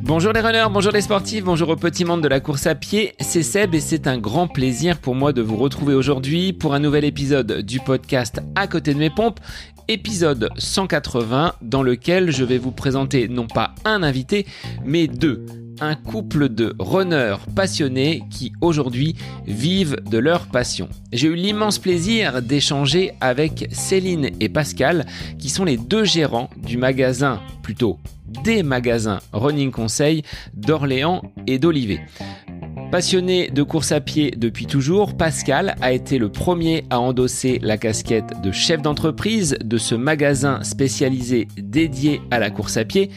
Bonjour les runners, bonjour les sportifs, bonjour au petit monde de la course à pied, c'est Seb et c'est un grand plaisir pour moi de vous retrouver aujourd'hui pour un nouvel épisode du podcast À côté de mes pompes, épisode 180 dans lequel je vais vous présenter non pas un invité mais deux. Un couple de runners passionnés qui aujourd'hui vivent de leur passion. J'ai eu l'immense plaisir d'échanger avec Céline et Pascal qui sont les deux gérants du magasin, plutôt des magasins Running Conseil d'Orléans et d'Olivet. Passionné de course à pied depuis toujours, Pascal a été le premier à endosser la casquette de chef d'entreprise de ce magasin spécialisé dédié à la course à pied.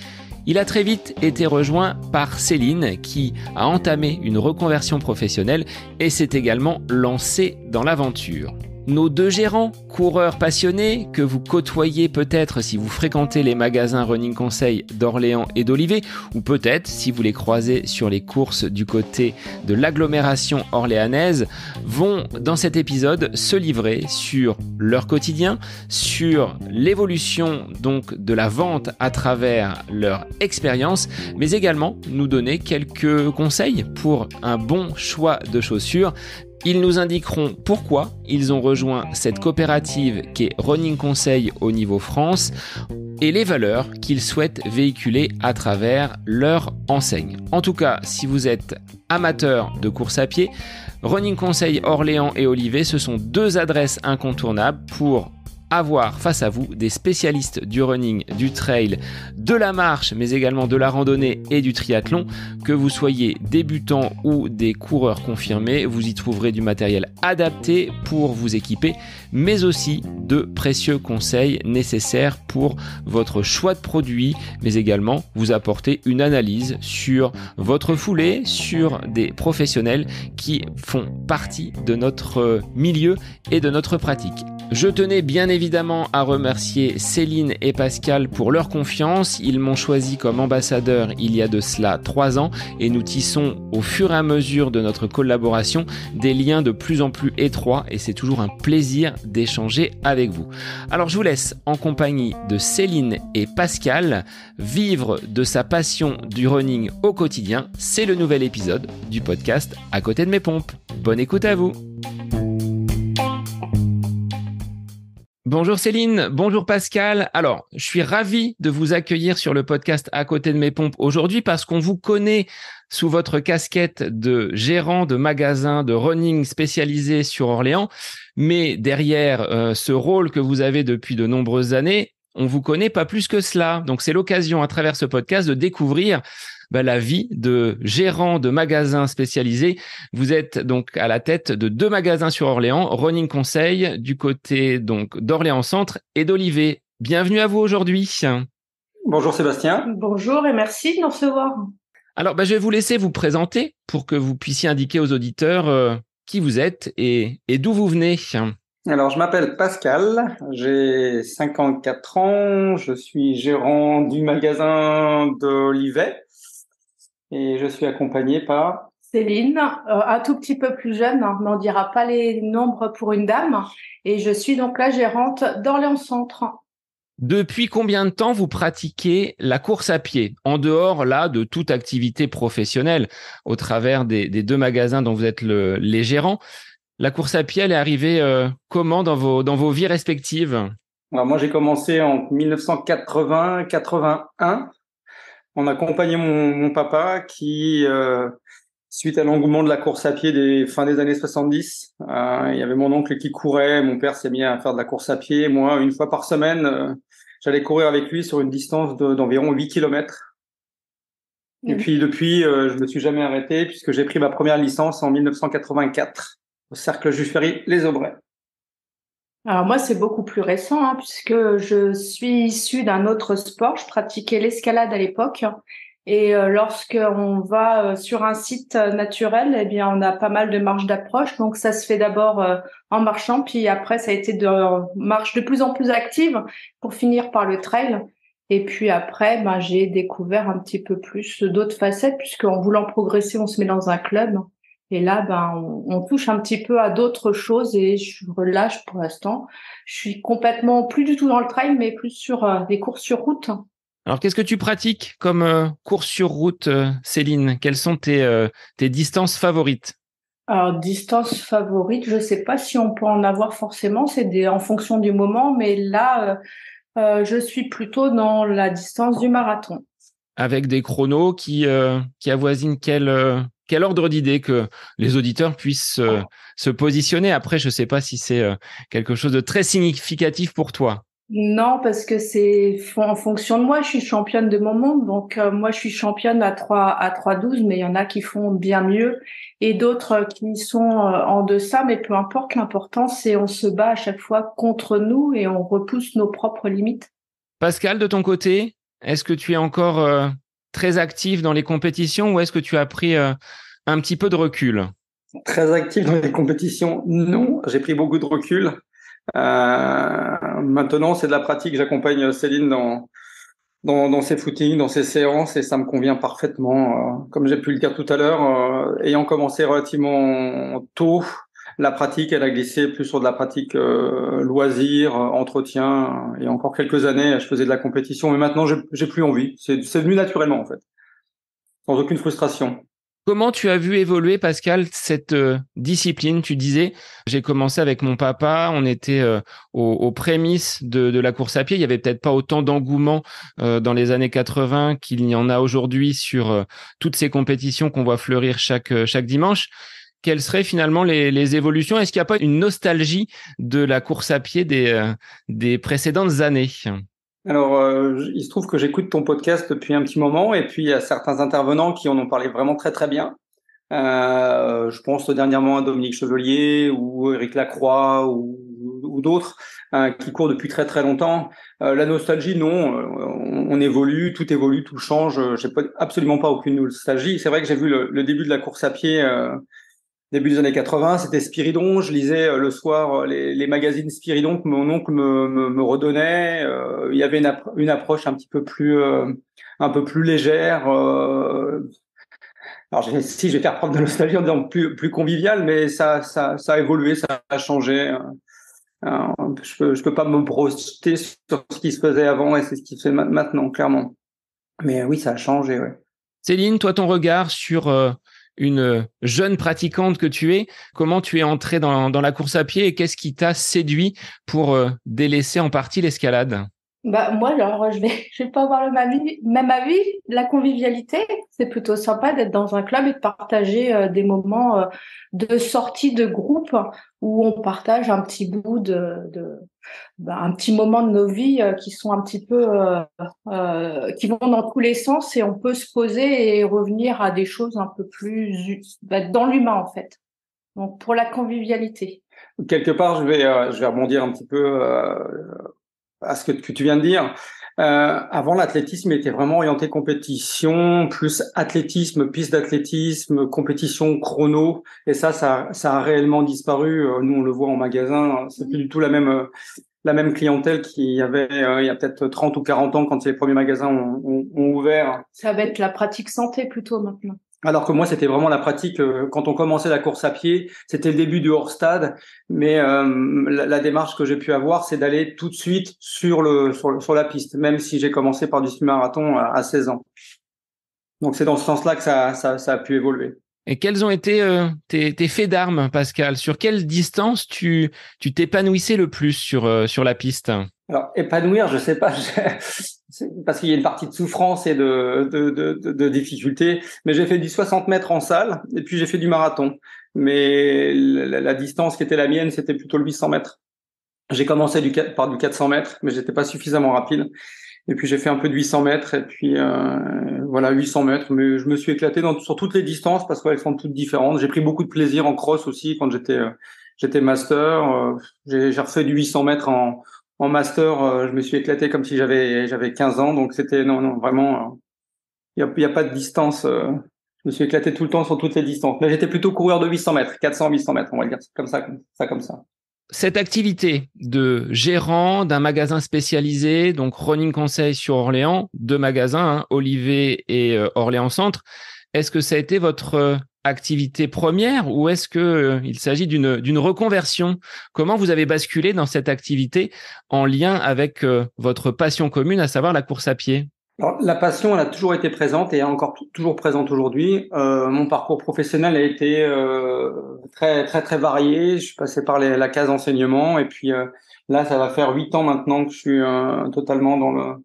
Il a très vite été rejoint par Céline qui a entamé une reconversion professionnelle et s'est également lancée dans l'aventure. Nos deux gérants, coureurs passionnés, que vous côtoyez peut-être si vous fréquentez les magasins Running Conseil d'Orléans et d'Olivet, ou peut-être si vous les croisez sur les courses du côté de l'agglomération orléanaise, vont dans cet épisode se livrer sur leur quotidien, sur l'évolution donc de la vente à travers leur expérience, mais également nous donner quelques conseils pour un bon choix de chaussures. Ils nous indiqueront pourquoi ils ont rejoint cette coopérative qu'est Running Conseil au niveau France et les valeurs qu'ils souhaitent véhiculer à travers leur enseigne. En tout cas, si vous êtes amateur de course à pied, Running Conseil Orléans et Olivet, ce sont deux adresses incontournables pour avoir face à vous des spécialistes du running, du trail, de la marche, mais également de la randonnée et du triathlon. Que vous soyez débutant ou des coureurs confirmés, vous y trouverez du matériel adapté pour vous équiper, mais aussi de précieux conseils nécessaires pour votre choix de produit, mais également vous apporter une analyse sur votre foulée, sur des professionnels qui font partie de notre milieu et de notre pratique. Je tenais bien évidemment à remercier Céline et Pascal pour leur confiance. Ils m'ont choisi comme ambassadeur il y a de cela 3 ans et nous tissons au fur et à mesure de notre collaboration des liens de plus en plus étroits et c'est toujours un plaisir d'échanger avec vous. Alors je vous laisse en compagnie de Céline et Pascal vivre de sa passion du running au quotidien. C'est le nouvel épisode du podcast À côté de mes pompes. Bonne écoute à vous. Bonjour Céline, bonjour Pascal. Alors, je suis ravi de vous accueillir sur le podcast À côté de mes pompes aujourd'hui parce qu'on vous connaît sous votre casquette de gérant de magasin de running spécialisé sur Orléans. Mais derrière ce rôle que vous avez depuis de nombreuses années, on vous connaît pas plus que cela. Donc, c'est l'occasion à travers ce podcast de découvrir la vie de gérant de magasins spécialisés. Vous êtes donc à la tête de 2 magasins sur Orléans, Running Conseil du côté donc d'Orléans Centre et d'Olivet. Bienvenue à vous aujourd'hui. Bonjour Sébastien. Bonjour et merci de nous recevoir. Alors je vais vous laisser vous présenter pour que vous puissiez indiquer aux auditeurs qui vous êtes et d'où vous venez. Alors, je m'appelle Pascal, j'ai 54 ans, je suis gérant du magasin d'Olivet et je suis accompagné par Céline, un tout petit peu plus jeune, mais on ne dira pas les nombres pour une dame. Et je suis donc la gérante d'Orléans Centre. Depuis combien de temps vous pratiquez la course à pied, en dehors là de toute activité professionnelle, au travers des 2 magasins dont vous êtes les gérants? La course à pied, elle est arrivée comment dans vos vies respectives? Alors moi, j'ai commencé en 1980-81. On accompagnait mon papa qui, suite à l'engouement de la course à pied des années 70, il y avait mon oncle qui courait, mon père s'est mis à faire de la course à pied. Moi, une fois par semaine, j'allais courir avec lui sur une distance d'environ 8 kilomètres. Et puis depuis, je me suis jamais arrêté puisque j'ai pris ma première licence en 1984 au Cercle Jules Ferry, Les Aubrais. Alors moi, c'est beaucoup plus récent, puisque je suis issue d'un autre sport. Je pratiquais l'escalade à l'époque. Et lorsqu'on va sur un site naturel, eh bien, on a pas mal de marches d'approche. Donc, ça se fait d'abord en marchant, puis après, ça a été de marche de plus en plus active pour finir par le trail. Et puis après, j'ai découvert un petit peu plus d'autres facettes, puisqu'en voulant progresser, on se met dans un club. Et là, on touche un petit peu à d'autres choses et je relâche pour l'instant. Je suis complètement plus du tout dans le trail, mais plus sur des courses sur route. Alors, qu'est-ce que tu pratiques comme course sur route, Céline? Quelles sont tes distances favorites? Alors, distance favorite, je sais pas si on peut en avoir forcément, en fonction du moment, mais là, je suis plutôt dans la distance du marathon. Avec des chronos qui avoisinent quel ordre d'idée que les auditeurs puissent se positionner. Après, je sais pas si c'est quelque chose de très significatif pour toi. Non, parce que c'est en fonction de moi. Je suis championne de mon monde, donc moi je suis championne à 3,12, mais il y en a qui font bien mieux et d'autres qui sont en deçà. Mais peu importe, l'important c'est on se bat à chaque fois contre nous et on repousse nos propres limites. Pascal, de ton côté, est-ce que tu es encore très actif dans les compétitions ou est-ce que tu as pris un petit peu de recul? Très actif dans les compétitions, non. J'ai pris beaucoup de recul. Maintenant, c'est de la pratique. J'accompagne Céline dans ses footings, dans ses séances, et ça me convient parfaitement. Comme j'ai pu le dire tout à l'heure, ayant commencé relativement tôt, la pratique, elle a glissé plus sur de la pratique loisir, entretien. Il y a encore quelques années, je faisais de la compétition, mais maintenant, j'ai plus envie. C'est venu naturellement, en fait, sans aucune frustration. Comment tu as vu évoluer, Pascal, cette discipline? Tu disais, j'ai commencé avec mon papa, on était aux prémices de la course à pied. Il y avait peut-être pas autant d'engouement dans les années 80 qu'il y en a aujourd'hui sur toutes ces compétitions qu'on voit fleurir chaque dimanche. Quelles seraient finalement les évolutions? Est-ce qu'il n'y a pas une nostalgie de la course à pied des précédentes années? Alors, il se trouve que j'écoute ton podcast depuis un petit moment, et puis il y a certains intervenants qui en ont parlé vraiment très très bien. Je pense dernièrement à Dominique Chevelier ou Éric Lacroix ou d'autres qui courent depuis très très longtemps. La nostalgie, non, on évolue, tout change. J'ai absolument pas aucune nostalgie. C'est vrai que j'ai vu le début de la course à pied. Début des années 80, c'était Spiridon. Je lisais le soir les magazines Spiridon que mon oncle me redonnait. Il y avait une approche un peu plus légère. Alors, si je vais faire preuve de nostalgie en disant plus convivial, mais ça a évolué, ça a changé. Je peux pas me projeter sur ce qui se faisait avant et c'est ce qui se fait maintenant, clairement. Mais oui, ça a changé, ouais. Céline, toi, ton regard sur une jeune pratiquante que tu es, comment tu es entrée dans la course à pied et qu'est-ce qui t'a séduit pour délaisser en partie l'escalade? Moi, alors, je vais pas avoir même avis. La convivialité, c'est plutôt sympa d'être dans un club et de partager des moments de sortie de groupe où on partage un petit bout un petit moment de nos vies qui sont un petit peu, qui vont dans tous les sens et on peut se poser et revenir à des choses un peu plus, dans l'humain, en fait. Donc, pour la convivialité. Quelque part, je vais rebondir un petit peu à ce que tu viens de dire. Avant, l'athlétisme était vraiment orienté compétition, plus athlétisme, piste d'athlétisme, compétition chrono. Et ça a réellement disparu. Nous, on le voit en magasin. C'est plus du tout la même clientèle qu'il y avait il y a peut-être 30 ou 40 ans quand les premiers magasins ont ouvert. Ça va être la pratique santé plutôt maintenant. Alors que moi, c'était vraiment la pratique. Quand on commençait la course à pied, c'était le début du hors-stade. Mais la démarche que j'ai pu avoir, c'est d'aller tout de suite sur la piste, même si j'ai commencé par du semi-marathon à 16 ans. Donc c'est dans ce sens-là que ça a pu évoluer. Et quels ont été tes faits d'armes, Pascal? Sur quelle distance tu t'épanouissais le plus sur la piste? Alors, épanouir, je sais pas, parce qu'il y a une partie de souffrance et de difficulté, mais j'ai fait du 60 mètres en salle, et puis j'ai fait du marathon. Mais la distance qui était la mienne, c'était plutôt le 800 mètres. J'ai commencé par du 400 mètres, mais j'étais pas suffisamment rapide. Et puis j'ai fait un peu de 800 mètres, et puis voilà, 800 mètres, mais je me suis éclaté sur toutes les distances, parce qu'elles sont toutes différentes. J'ai pris beaucoup de plaisir en cross aussi, quand j'étais master. J'ai refait du 800 mètres en master, je me suis éclaté comme si j'avais 15 ans, donc c'était non vraiment il y a pas de distance, je me suis éclaté tout le temps sur toutes les distances. Mais j'étais plutôt coureur de 800 mètres, 400 800 mètres, on va dire comme ça. Cette activité de gérant d'un magasin spécialisé, donc Running Conseil sur Orléans, deux magasins, Olivet et Orléans Centre, est-ce que ça a été votre activité première ou est-ce que il s'agit d'une reconversion? Comment vous avez basculé dans cette activité en lien avec votre passion commune, à savoir la course à pied? Alors, la passion, elle a toujours été présente et est encore toujours présente aujourd'hui. Mon parcours professionnel a été très très très varié. Je suis passé par la case enseignement et puis là, ça va faire 8 ans maintenant que je suis totalement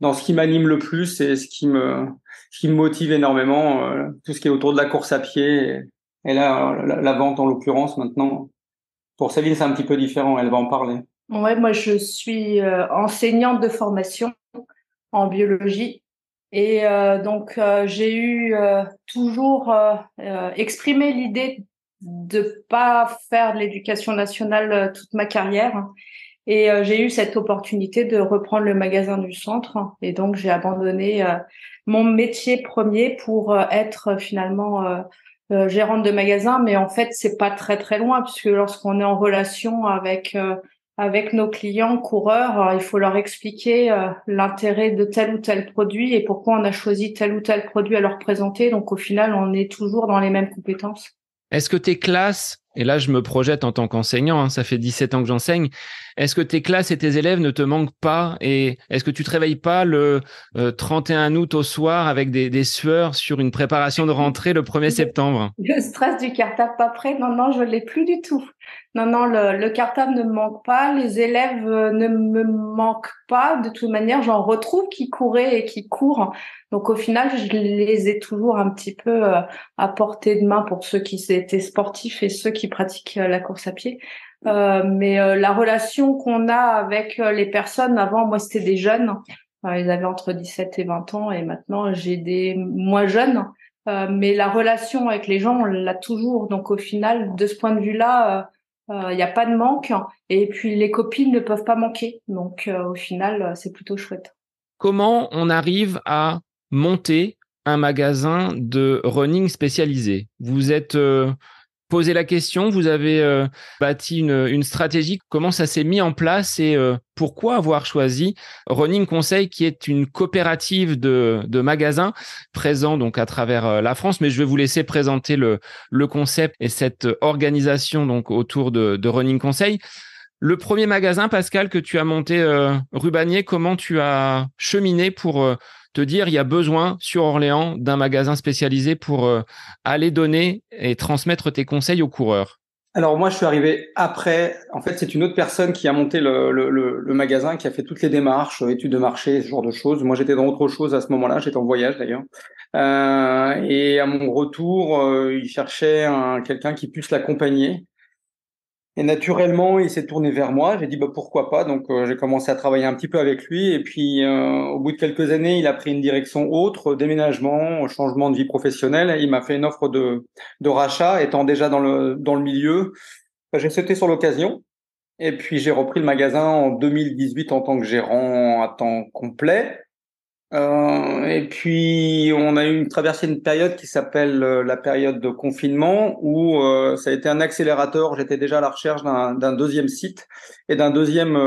dans ce qui m'anime le plus et ce qui me motive énormément, tout ce qui est autour de la course à pied et là la vente en l'occurrence maintenant. Pour Céline, c'est un petit peu différent. Elle va en parler. Ouais, moi je suis enseignante de formation en biologie. Et j'ai eu toujours exprimé l'idée de pas faire de l'éducation nationale toute ma carrière. Et j'ai eu cette opportunité de reprendre le magasin du centre. Et donc, j'ai abandonné mon métier premier pour être finalement gérante de magasin. Mais en fait, c'est pas très, très loin puisque lorsqu'on est en relation avec nos clients coureurs, il faut leur expliquer l'intérêt de tel ou tel produit et pourquoi on a choisi tel ou tel produit à leur présenter. Donc, au final, on est toujours dans les mêmes compétences. Est-ce que tes classes, et là je me projette en tant qu'enseignant, ça fait 17 ans que j'enseigne, est-ce que tes classes et tes élèves ne te manquent pas et est-ce que tu te réveilles pas le 31 août au soir avec des sueurs sur une préparation de rentrée le 1er septembre? Le stress du cartable pas prêt, non, je l'ai plus du tout. Non, le cartable ne me manque pas, les élèves ne me manquent pas. De toute manière, j'en retrouve qui couraient et qui courent. Donc au final, je les ai toujours un petit peu à portée de main pour ceux qui étaient sportifs et ceux qui pratiquent la course à pied. Mais la relation qu'on a avec les personnes, avant, moi, c'était des jeunes. Ils avaient entre 17 et 20 ans et maintenant, j'ai des moins jeunes. Mais la relation avec les gens, on l'a toujours. Donc au final, de ce point de vue-là, il n'y a pas de manque. Et puis les copines ne peuvent pas manquer. Donc au final, c'est plutôt chouette. Comment on arrive à monter un magasin de running spécialisé? Vous êtes posé la question, vous avez bâti une stratégie. Comment ça s'est mis en place et pourquoi avoir choisi Running Conseil, qui est une coopérative de magasins présents donc à travers la France. Mais je vais vous laisser présenter le concept et cette organisation donc autour de Running Conseil. Le premier magasin, Pascal, que tu as monté rue Bagné, comment tu as cheminé pour te dire il y a besoin sur Orléans d'un magasin spécialisé pour aller donner et transmettre tes conseils aux coureurs? Alors moi, je suis arrivé après. En fait, c'est une autre personne qui a monté le magasin, qui a fait toutes les démarches, études de marché, ce genre de choses. Moi, j'étais dans autre chose à ce moment-là. J'étais en voyage d'ailleurs. Et à mon retour, il cherchait quelqu'un qui puisse l'accompagner. Et naturellement, il s'est tourné vers moi. J'ai dit bah pourquoi pas. Donc j'ai commencé à travailler un petit peu avec lui. Et puis au bout de quelques années, il a pris une direction autre, déménagement, changement de vie professionnelle. Il m'a fait une offre de rachat, étant déjà dans le milieu. J'ai sauté sur l'occasion. Et puis j'ai repris le magasin en 2018 en tant que gérant à temps complet. Et puis on a traversé une période qui s'appelle la période de confinement où ça a été un accélérateur. J'étais déjà à la recherche d'un deuxième site et une deuxième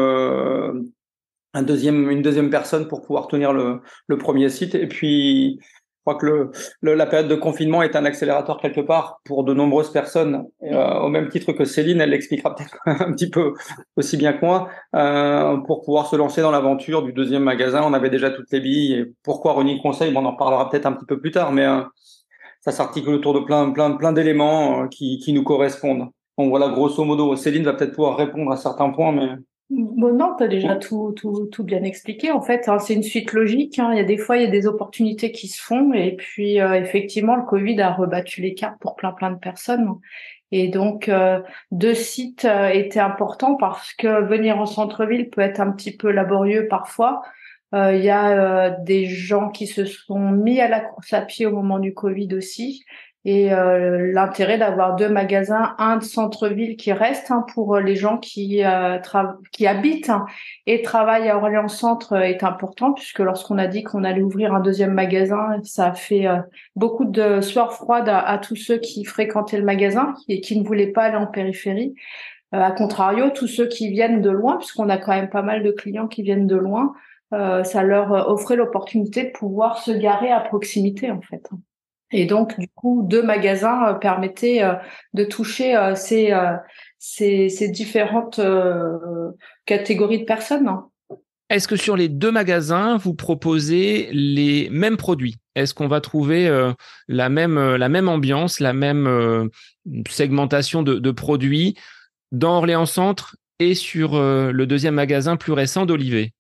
personne pour pouvoir tenir le premier site. Et puis je crois que la période de confinement est un accélérateur quelque part pour de nombreuses personnes, au même titre que Céline, elle l'expliquera peut-être un petit peu aussi bien que moi, pour pouvoir se lancer dans l'aventure du deuxième magasin. On avait déjà toutes les billes. Et pourquoi Running Conseil? Bon, on en parlera peut-être un petit peu plus tard, mais ça s'articule autour de plein d'éléments qui nous correspondent. Donc voilà, grosso modo, Céline va peut-être pouvoir répondre à certains points, mais... Bon, non, tu as déjà tout bien expliqué. En fait, hein, c'est une suite logique. Hein. Il y a des fois, il y a des opportunités qui se font. Et puis, effectivement, le Covid a rebattu les cartes pour plein de personnes. Et donc, deux sites étaient importants parce que venir en centre-ville peut être un petit peu laborieux parfois. Il y a des gens qui se sont mis à la course à pied au moment du Covid aussi. Et l'intérêt d'avoir deux magasins, un de centre-ville qui reste pour les gens qui habitent et travaillent à Orléans-Centre est important, puisque lorsqu'on a dit qu'on allait ouvrir un deuxième magasin, ça a fait beaucoup de sueur froide à tous ceux qui fréquentaient le magasin et qui ne voulaient pas aller en périphérie. À contrario, tous ceux qui viennent de loin, puisqu'on a quand même pas mal de clients qui viennent de loin, ça leur offrait l'opportunité de pouvoir se garer à proximité en fait. Et donc, du coup, 2 magasins permettaient de toucher ces différentes catégories de personnes. Est-ce que sur les 2 magasins, vous proposez les mêmes produits? Est-ce qu'on va trouver la même ambiance, la même segmentation de produits dans Orléans Centre et sur le deuxième magasin plus récent d'Olivet?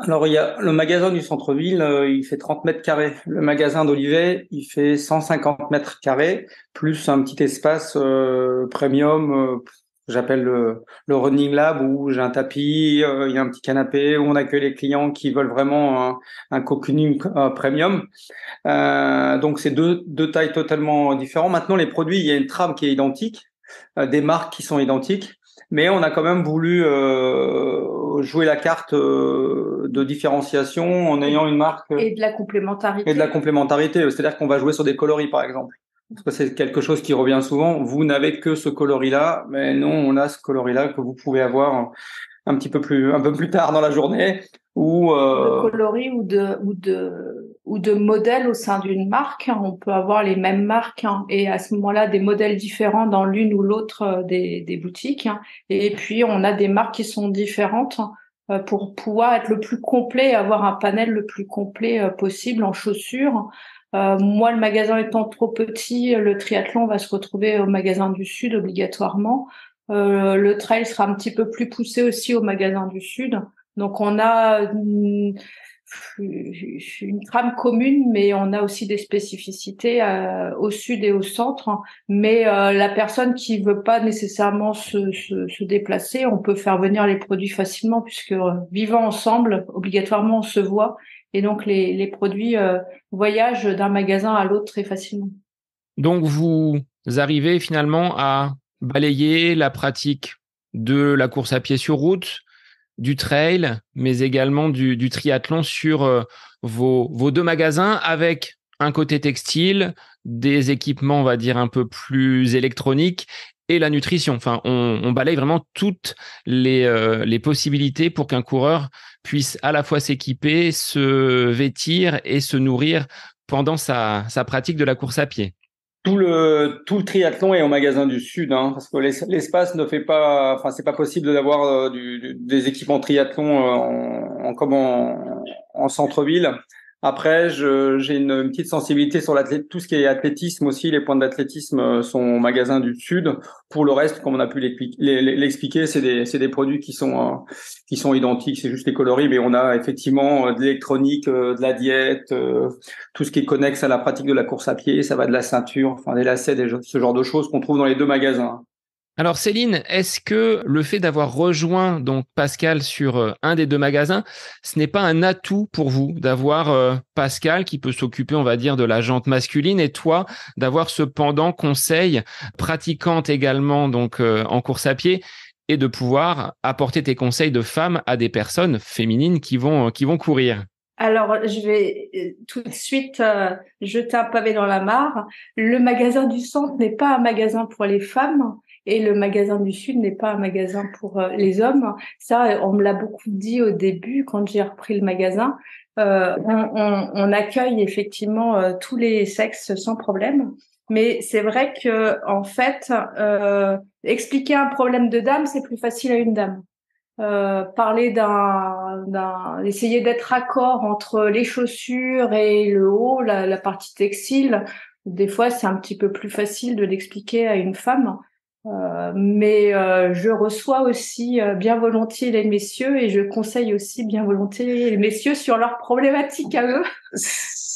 Alors, il y a le magasin du centre-ville, il fait 30 mètres carrés. Le magasin d'Olivet, il fait 150 mètres carrés, plus un petit espace premium, que j'appelle le Running Lab, où j'ai un tapis, il y a un petit canapé, où on accueille les clients qui veulent vraiment un cocooning premium. Donc, c'est deux tailles totalement différentes. Maintenant, les produits, il y a une trame qui est identique, des marques qui sont identiques. Mais on a quand même voulu jouer la carte de différenciation en ayant une marque et de la complémentarité. Et de la complémentarité, c'est-à-dire qu'on va jouer sur des coloris, par exemple. Parce que c'est quelque chose qui revient souvent. Vous n'avez que ce coloris-là, mais non, on a ce coloris-là que vous pouvez avoir un peu plus tard dans la journée. De coloris ou de modèles au sein d'une marque. On peut avoir les mêmes marques et à ce moment-là des modèles différents dans l'une ou l'autre des boutiques. Et puis on a des marques qui sont différentes pour pouvoir être le plus complet, avoir un panel le plus complet possible en chaussures. Moi, le magasin étant trop petit, le triathlon va se retrouver au magasin du Sud obligatoirement. Le trail sera un petit peu plus poussé aussi au magasin du Sud. Donc, on a une trame commune, mais on a aussi des spécificités au sud et au centre. Mais la personne qui veut pas nécessairement se déplacer, on peut faire venir les produits facilement puisque vivant ensemble, obligatoirement, on se voit. Et donc, les produits voyagent d'un magasin à l'autre très facilement. Donc, vous arrivez finalement à balayer la pratique de la course à pied sur route, du trail, mais également du triathlon sur vos 2 magasins avec un côté textile, des équipements, on va dire, un peu plus électroniques et la nutrition. Enfin, on balaye vraiment toutes les possibilités pour qu'un coureur puisse à la fois s'équiper, se vêtir et se nourrir pendant sa pratique de la course à pied. Tout le triathlon est au magasin du Sud, parce que l'espace ne fait pas, enfin c'est pas possible d'avoir des équipements triathlon comme en centre-ville. Après, j'ai une petite sensibilité sur tout ce qui est athlétisme aussi. Les points d'athlétisme sont au magasin du Sud. Pour le reste, comme on a pu l'expliquer, c'est des produits qui sont identiques. C'est juste les coloris, mais on a effectivement de l'électronique, de la diète, tout ce qui est connexe à la pratique de la course à pied. Ça va de la ceinture, enfin des lacets, ce genre de choses qu'on trouve dans les 2 magasins. Alors Céline, est-ce que le fait d'avoir rejoint donc Pascal sur un des 2 magasins, ce n'est pas un atout pour vous d'avoir Pascal qui peut s'occuper, on va dire, de la jante masculine et toi d'avoir ce pendant conseil pratiquante également donc en course à pied et de pouvoir apporter tes conseils de femme à des personnes féminines qui vont courir? Alors, je vais tout de suite jeter un pavé dans la mare. Le magasin du centre n'est pas un magasin pour les femmes et le magasin du Sud n'est pas un magasin pour les hommes. Ça, on me l'a beaucoup dit au début quand j'ai repris le magasin. On accueille effectivement tous les sexes sans problème. Mais c'est vrai que en fait, expliquer un problème de dame, c'est plus facile à une dame. Parler essayer d'être raccord entre les chaussures et le haut, la partie textile. Des fois, c'est un petit peu plus facile de l'expliquer à une femme. Mais je reçois aussi bien volontiers les messieurs et je conseille aussi bien volontiers les messieurs sur leurs problématiques à eux.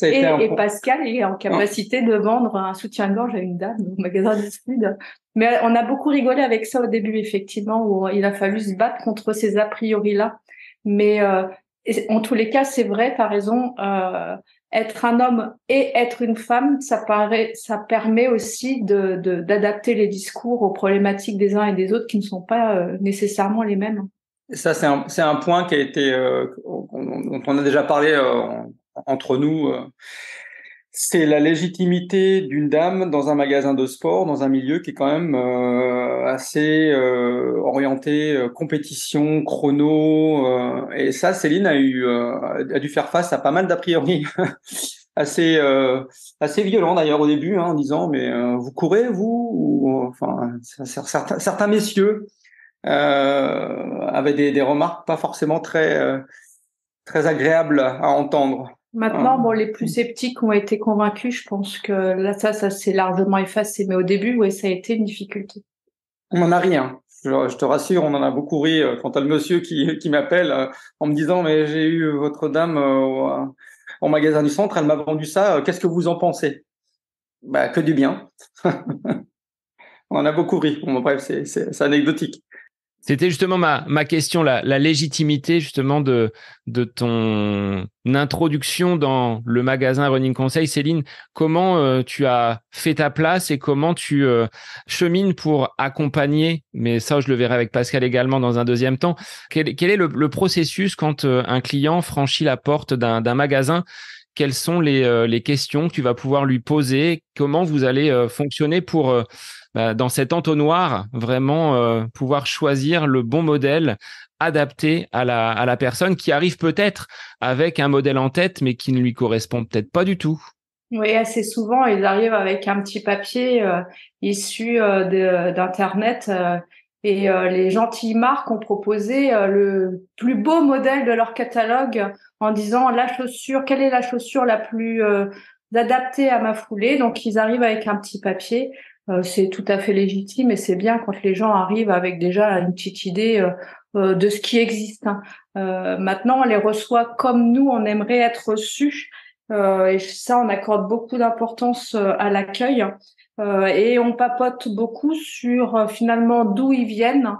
Et Pascal est en capacité de vendre un soutien-gorge à une dame au magasin du Sud. Mais on a beaucoup rigolé avec ça au début, effectivement, où il a fallu se battre contre ces a priori-là. Mais en tous les cas, c'est vrai, t'as raison. Être un homme et être une femme, ça permet aussi d'adapter les discours aux problématiques des uns et des autres qui ne sont pas nécessairement les mêmes. Ça, c'est un point qui a été dont on a déjà parlé entre nous. C'est la légitimité d'une dame dans un magasin de sport, dans un milieu qui est quand même assez orienté compétition, chrono. Et ça, Céline a dû faire face à pas mal d'a priori assez violents d'ailleurs au début, en disant mais vous courez vous ou, enfin certains messieurs avaient des remarques pas forcément très agréables à entendre. Maintenant, bon, les plus sceptiques ont été convaincus. Je pense que là, ça s'est largement effacé. Mais au début, oui, ça a été une difficulté. On n'en a rien. Je te rassure, on en a beaucoup ri quant à le monsieur qui m'appelle en me disant mais j'ai eu votre dame au magasin du centre, elle m'a vendu ça. Qu'est-ce que vous en pensez? Bah que du bien. On en a beaucoup ri. Bon, bref, c'est anecdotique. C'était justement ma question, la légitimité justement de ton introduction dans le magasin Running Conseil. Céline, comment tu as fait ta place et comment tu chemines pour accompagner, mais ça je le verrai avec Pascal également dans un deuxième temps, quel est le processus quand un client franchit la porte d'un magasin? Quelles sont les questions que tu vas pouvoir lui poser? Comment vous allez fonctionner pour dans cet entonnoir, vraiment pouvoir choisir le bon modèle adapté à la personne qui arrive peut-être avec un modèle en tête, mais qui ne lui correspond peut-être pas du tout. Oui, assez souvent, ils arrivent avec un petit papier issu d'Internet et les gentilles marques ont proposé le plus beau modèle de leur catalogue en disant quelle est la chaussure la plus adaptée à ma foulée. Donc, ils arrivent avec un petit papier. C'est tout à fait légitime et c'est bien quand les gens arrivent avec déjà une petite idée de ce qui existe. Maintenant, on les reçoit comme nous, on aimerait être reçus. Et ça, on accorde beaucoup d'importance à l'accueil et on papote beaucoup sur finalement d'où ils viennent.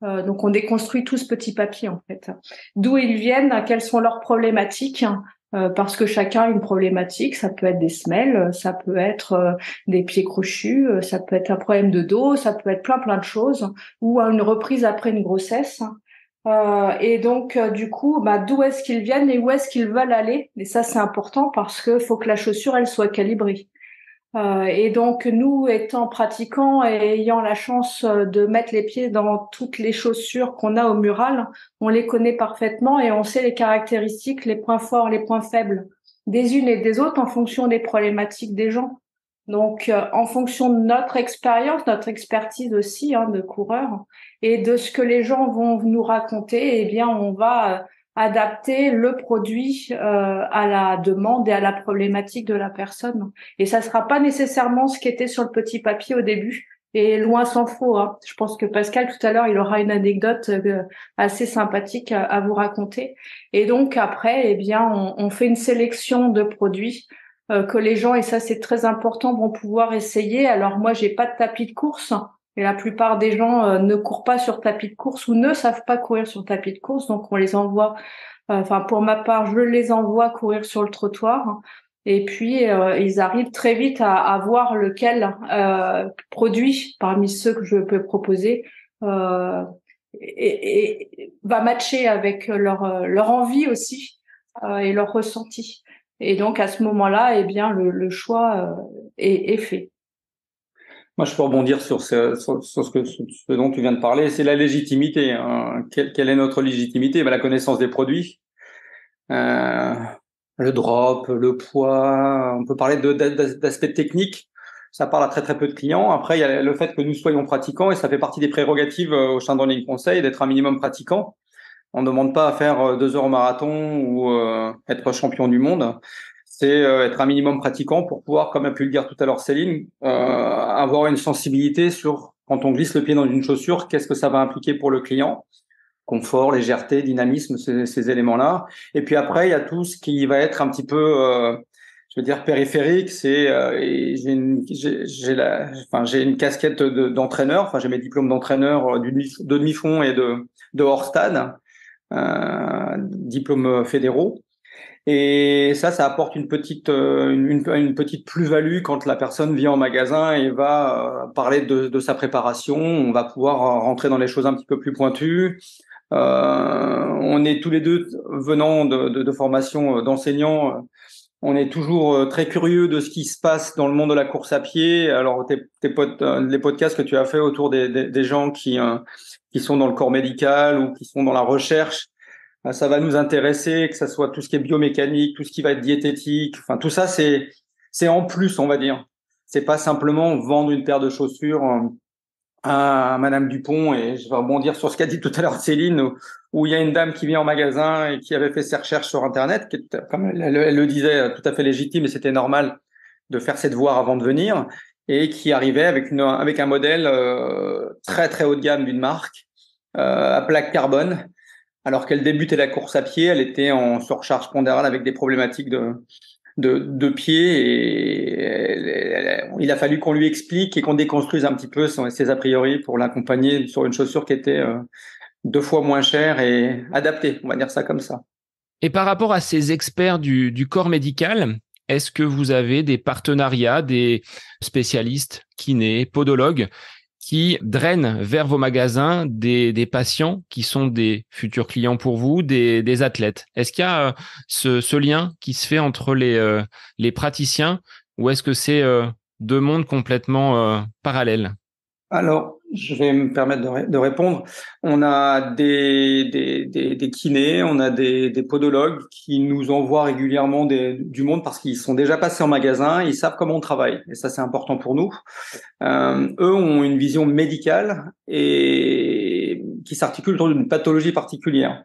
Donc, on déconstruit tout ce petit papier en fait. D'où ils viennent, quelles sont leurs problématiques. Parce que chacun a une problématique, ça peut être des semelles, ça peut être des pieds crochus, ça peut être un problème de dos, ça peut être plein de choses, ou une reprise après une grossesse. Et donc, du coup, d'où est-ce qu'ils viennent et où est-ce qu'ils veulent aller? Et ça, c'est important parce que faut que la chaussure, elle soit calibrée. Et donc, nous, étant pratiquants et ayant la chance de mettre les pieds dans toutes les chaussures qu'on a au mural, on les connaît parfaitement et on sait les caractéristiques, les points forts, les points faibles des unes et des autres en fonction des problématiques des gens. Donc, en fonction de notre expérience, notre expertise aussi de coureur et de ce que les gens vont nous raconter, eh bien, on va adapter le produit à la demande et à la problématique de la personne. Et ça sera pas nécessairement ce qui était sur le petit papier au début. Et loin s'en faut. Je pense que Pascal, tout à l'heure, il aura une anecdote assez sympathique à vous raconter. Et donc, après, eh bien, on fait une sélection de produits que les gens, et ça c'est très important, vont pouvoir essayer. Alors moi, j'ai pas de tapis de course, et la plupart des gens ne courent pas sur tapis de course ou ne savent pas courir sur tapis de course, donc on les envoie, pour ma part, je les envoie courir sur le trottoir. Et puis, ils arrivent très vite à voir lequel produit parmi ceux que je peux proposer et va matcher avec leur envie aussi et leur ressenti. Et donc, à ce moment-là, eh bien, le choix est fait. Moi, je peux rebondir sur ce dont tu viens de parler. C'est la légitimité. Quelle est notre légitimité? La connaissance des produits, le drop, le poids. On peut parler d'aspects techniques. Ça parle à très peu de clients. Après, il y a le fait que nous soyons pratiquants et ça fait partie des prérogatives au sein de Running Conseil d'être un minimum pratiquant. On ne demande pas à faire 2 heures au marathon ou être champion du monde. C'est être un minimum pratiquant pour pouvoir, comme a pu le dire tout à l'heure Céline, avoir une sensibilité sur quand on glisse le pied dans une chaussure, qu'est-ce que ça va impliquer pour le client. Confort, légèreté, dynamisme, ces éléments-là. Et puis après, il y a tout ce qui va être un petit peu, je veux dire, périphérique. C'est j'ai une casquette d'entraîneur. Enfin, j'ai mes diplômes d'entraîneur de demi-fond et de hors stade. Diplômes fédéraux, et ça apporte une petite plus-value quand la personne vient en magasin et va parler de sa préparation. On va pouvoir rentrer dans les choses un petit peu plus pointues. On est tous les deux venant de formation d'enseignants. On est toujours très curieux de ce qui se passe dans le monde de la course à pied. Alors, les podcasts que tu as fait autour des gens qui sont dans le corps médical ou qui sont dans la recherche, ça va nous intéresser, que ça soit tout ce qui est biomécanique, tout ce qui va être diététique. Enfin, tout ça, c'est en plus, on va dire. C'est pas simplement vendre une paire de chaussures à Madame Dupont, et je vais rebondir sur ce qu'a dit tout à l'heure Céline, où il y a une dame qui vient en magasin et qui avait fait ses recherches sur Internet, qui est, comme elle le disait, tout à fait légitime, et c'était normal de faire ses devoirs avant de venir, et qui arrivait avec un modèle très très haut de gamme d'une marque à plaque carbone, alors qu'elle débutait la course à pied, elle était en surcharge pondérale avec des problématiques de pied, et il a fallu qu'on lui explique et qu'on déconstruise un petit peu ses a priori pour l'accompagner sur une chaussure qui était 2 fois moins chère et adaptée, on va dire ça comme ça. Et par rapport à ces experts du corps médical, est-ce que vous avez des partenariats, des spécialistes, kinés, podologues, qui drainent vers vos magasins des patients qui sont des futurs clients pour vous, des athlètes? Est-ce qu'il y a ce lien qui se fait entre les praticiens, ou est-ce que c'est deux mondes complètement parallèles? Alors, je vais me permettre de répondre. On a des kinés, on a des podologues qui nous envoient régulièrement du monde parce qu'ils sont déjà passés en magasin, ils savent comment on travaille. Et ça, c'est important pour nous. Eux ont une vision médicale et qui s'articule autour d'une pathologie particulière.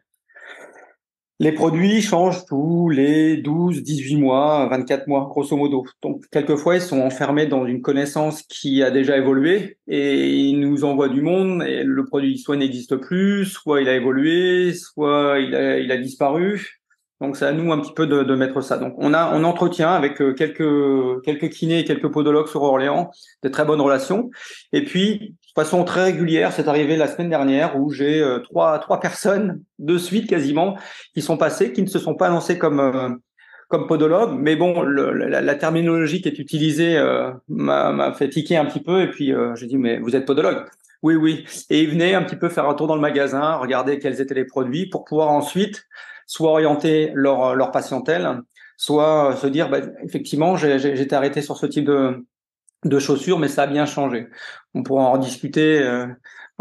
Les produits changent tous les 12, 18 mois, 24 mois, grosso modo. Donc, quelquefois, ils sont enfermés dans une connaissance qui a déjà évolué et ils nous envoient du monde et le produit soit n'existe plus, soit il a évolué, soit il a disparu. Donc, c'est à nous un petit peu de mettre ça. Donc, on entretient avec quelques kinés et quelques podologues sur Orléans de très bonnes relations. Et puis, de façon très régulière, c'est arrivé la semaine dernière où j'ai trois personnes de suite quasiment qui sont passés, qui ne se sont pas lancés comme podologue, mais bon, la terminologie qui est utilisée m'a fait tiquer un petit peu, et puis j'ai dit, mais vous êtes podologue? Oui, oui. Et ils venaient un petit peu faire un tour dans le magasin, regarder quels étaient les produits pour pouvoir ensuite soit orienter leur patientèle, soit se dire, bah, effectivement, j'étais arrêté sur ce type de chaussures, mais ça a bien changé. On pourra en rediscuter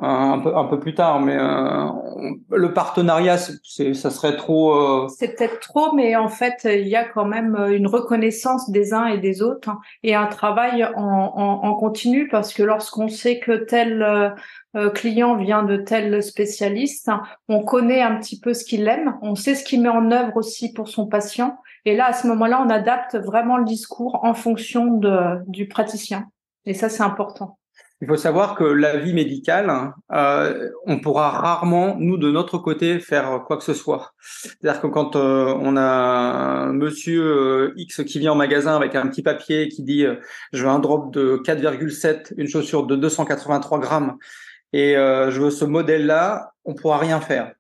un peu plus tard, mais le partenariat, ça serait trop. C'est peut-être trop, mais en fait, il y a quand même une reconnaissance des uns et des autres, hein, et un travail en continu, parce que lorsqu'on sait que tel client vient de tel spécialiste, hein, on connaît un petit peu ce qu'il aime, on sait ce qu'il met en œuvre aussi pour son patient, et là, à ce moment-là, on adapte vraiment le discours en fonction du praticien. Et ça, c'est important. Il faut savoir que la vie médicale, on pourra rarement, nous, de notre côté, faire quoi que ce soit. C'est-à-dire que quand on a un monsieur X qui vient en magasin avec un petit papier qui dit je veux un drop de 4,7, une chaussure de 283 grammes, et je veux ce modèle-là, on pourra rien faire.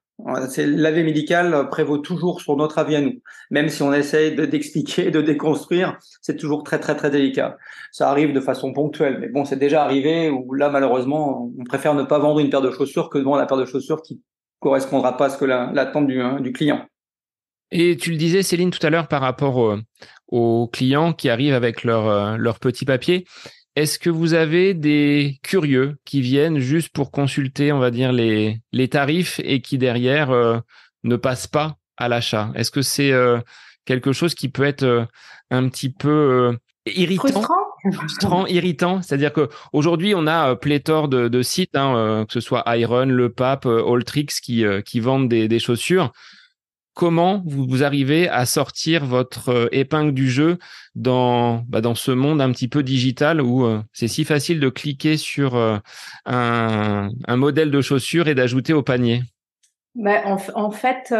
L'avis médical prévaut toujours sur notre avis à nous. Même si on essaye d'expliquer, de déconstruire, c'est toujours très, très, très délicat. Ça arrive de façon ponctuelle. Mais bon, c'est déjà arrivé où là, malheureusement, on préfère ne pas vendre une paire de chaussures que de vendre la paire de chaussures qui correspondra pas à ce que l'attente du client. Et tu le disais, Céline, tout à l'heure, par rapport aux clients qui arrivent avec leur petit papier. Est-ce que vous avez des curieux qui viennent juste pour consulter, on va dire, les tarifs et qui derrière ne passent pas à l'achat? Est-ce que c'est quelque chose qui peut être un petit peu irritant? Frustrant, irritant. C'est-à-dire qu'aujourd'hui, on a pléthore de sites, hein, que ce soit Iron, Le Pape, Alltrix qui vendent des chaussures. Comment vous arrivez à sortir votre épingle du jeu dans ce monde un petit peu digital où c'est si facile de cliquer sur un modèle de chaussure et d'ajouter au panier? Ben, en fait,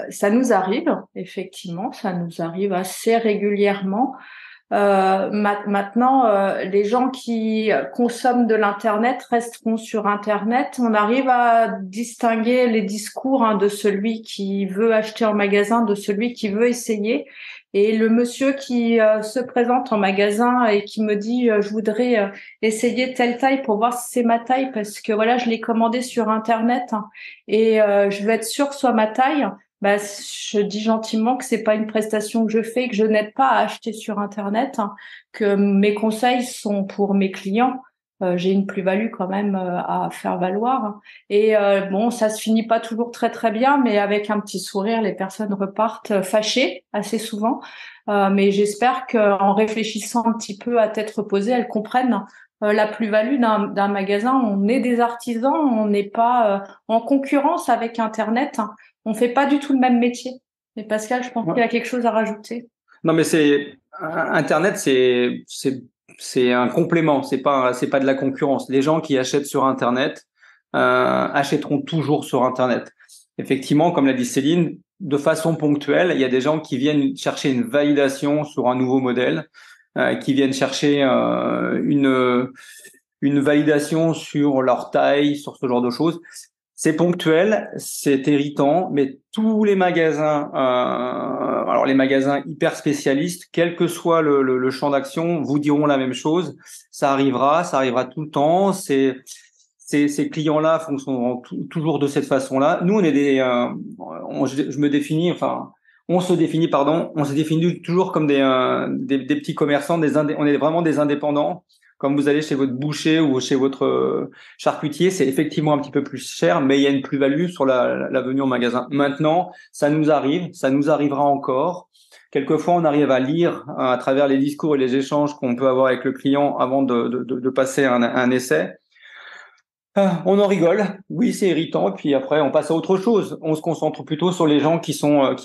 ça nous arrive, effectivement, ça nous arrive assez régulièrement. Maintenant, les gens qui consomment de l'Internet resteront sur Internet. On arrive à distinguer les discours, hein, de celui qui veut acheter en magasin, de celui qui veut essayer. Et le monsieur qui se présente en magasin et qui me dit je voudrais essayer telle taille pour voir si c'est ma taille, parce que voilà, je l'ai commandé sur Internet, hein, et je veux être sûre que ce soit ma taille. Bah, je dis gentiment que c'est pas une prestation que je fais, que je n'aide pas à acheter sur Internet, hein, que mes conseils sont pour mes clients. j'ai une plus-value quand même à faire valoir. Et bon, ça se finit pas toujours très très bien, mais avec un petit sourire, les personnes repartent fâchées assez souvent. Mais j'espère qu'en réfléchissant un petit peu à tête reposée, elles comprennent la plus-value d'un magasin. On est des artisans, on n'est pas en concurrence avec Internet. On fait pas du tout le même métier. Mais Pascal, je pense qu'il y a quelque chose à rajouter. Non, mais Internet, c'est un complément, c'est pas de la concurrence. Les gens qui achètent sur Internet achèteront toujours sur Internet. Effectivement, comme l'a dit Céline, de façon ponctuelle, il y a des gens qui viennent chercher une validation sur un nouveau modèle, qui viennent chercher une validation sur leur taille, sur ce genre de choses. C'est ponctuel, c'est irritant, mais tous les magasins, alors les magasins hyper spécialistes, quel que soit le champ d'action, vous diront la même chose. Ça arrivera tout le temps. Ces clients-là fonctionneront toujours de cette façon-là. Nous, on est on se définit toujours comme des petits commerçants, on est vraiment des indépendants. Comme vous allez chez votre boucher ou chez votre charcutier, c'est effectivement un petit peu plus cher, mais il y a une plus-value sur la venue au magasin. Maintenant, ça nous arrivera encore. Quelquefois, on arrive à lire à travers les discours et les échanges qu'on peut avoir avec le client avant de passer un essai. On en rigole, oui, c'est irritant, et puis après on passe à autre chose. On se concentre plutôt sur les gens qui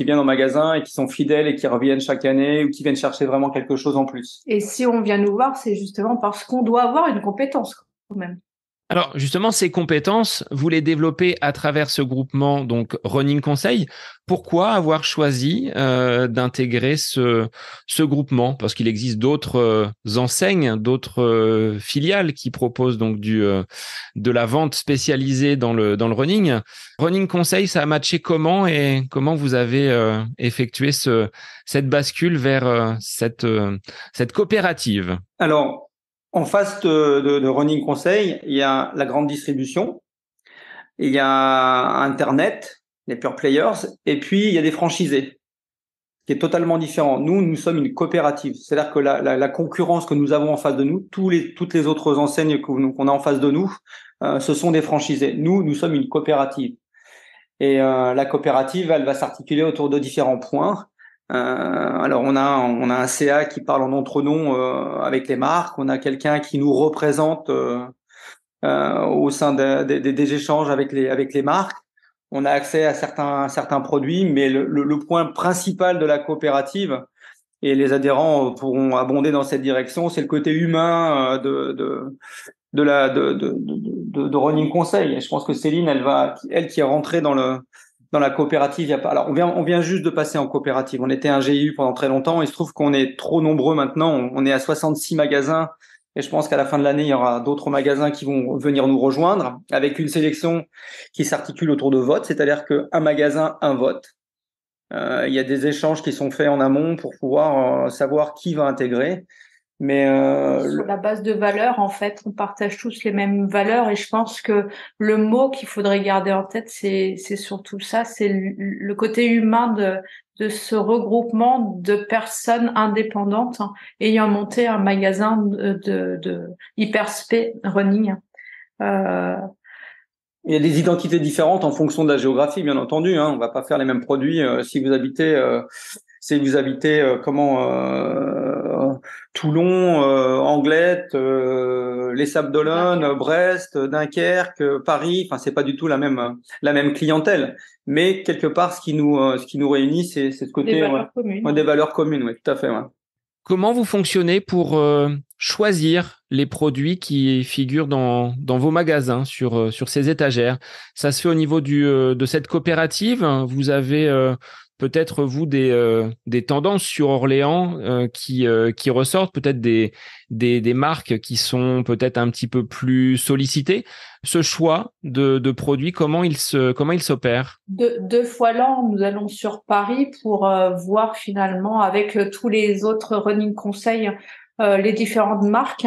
viennent au magasin et qui sont fidèles et qui reviennent chaque année ou qui viennent chercher vraiment quelque chose en plus. Et si on vient nous voir, c'est justement parce qu'on doit avoir une compétence quand même. Alors justement, ces compétences, vous les développez à travers ce groupement, donc Running Conseil. Pourquoi avoir choisi d'intégrer ce groupement? Parce qu'il existe d'autres enseignes, d'autres filiales qui proposent donc de la vente spécialisée dans le running. Running Conseil, ça a matché comment et comment vous avez effectué cette bascule vers cette coopérative? Alors, en face de Running Conseil, il y a la grande distribution, il y a Internet, les pure players, et puis il y a des franchisés, qui est totalement différent. Nous sommes une coopérative. C'est-à-dire que la concurrence que nous avons en face de nous, toutes les autres enseignes qu'on a en face de nous, ce sont des franchisés. Nous sommes une coopérative. Et la coopérative, elle va s'articuler autour de différents points. Alors on a un CA qui parle en notre nom avec les marques, on a quelqu'un qui nous représente au sein des échanges avec les marques. On a accès à certains produits, mais le point principal de la coopérative, et les adhérents pourront abonder dans cette direction, c'est le côté humain de Running Conseil. Et je pense que Céline, elle qui est rentrée dans la coopérative, alors on vient juste de passer en coopérative. On était un GIU pendant très longtemps. Il se trouve qu'on est trop nombreux maintenant. On est à 66 magasins. Et je pense qu'à la fin de l'année, il y aura d'autres magasins qui vont venir nous rejoindre avec une sélection qui s'articule autour de votes. C'est-à-dire qu'un magasin, un vote. Il y a des échanges qui sont faits en amont pour pouvoir savoir qui va intégrer. Mais sur la base de valeurs, en fait, on partage tous les mêmes valeurs et je pense que le mot qu'il faudrait garder en tête, c'est surtout ça, c'est le côté humain de ce regroupement de personnes indépendantes ayant monté un magasin de hyperspé running. Il y a des identités différentes en fonction de la géographie, bien entendu. On va pas faire les mêmes produits si vous habitez Toulon, Anglette, les Sables d'Olonne, Brest, Dunkerque, Paris. Enfin, c'est pas du tout la même clientèle. Mais quelque part, ce qui nous réunit, c'est ce côté des valeurs communes. Des valeurs communes, oui, tout à fait. Ouais. Comment vous fonctionnez pour choisir les produits qui figurent dans vos magasins, sur ces étagères? Ça se fait au niveau de cette coopérative? Vous avez peut-être, vous, des tendances sur Orléans qui ressortent, peut-être des marques qui sont peut-être un petit peu plus sollicitées. Ce choix de produits, comment il s'opère? Deux fois l'an, nous allons sur Paris pour voir finalement avec tous les autres running conseils les différentes marques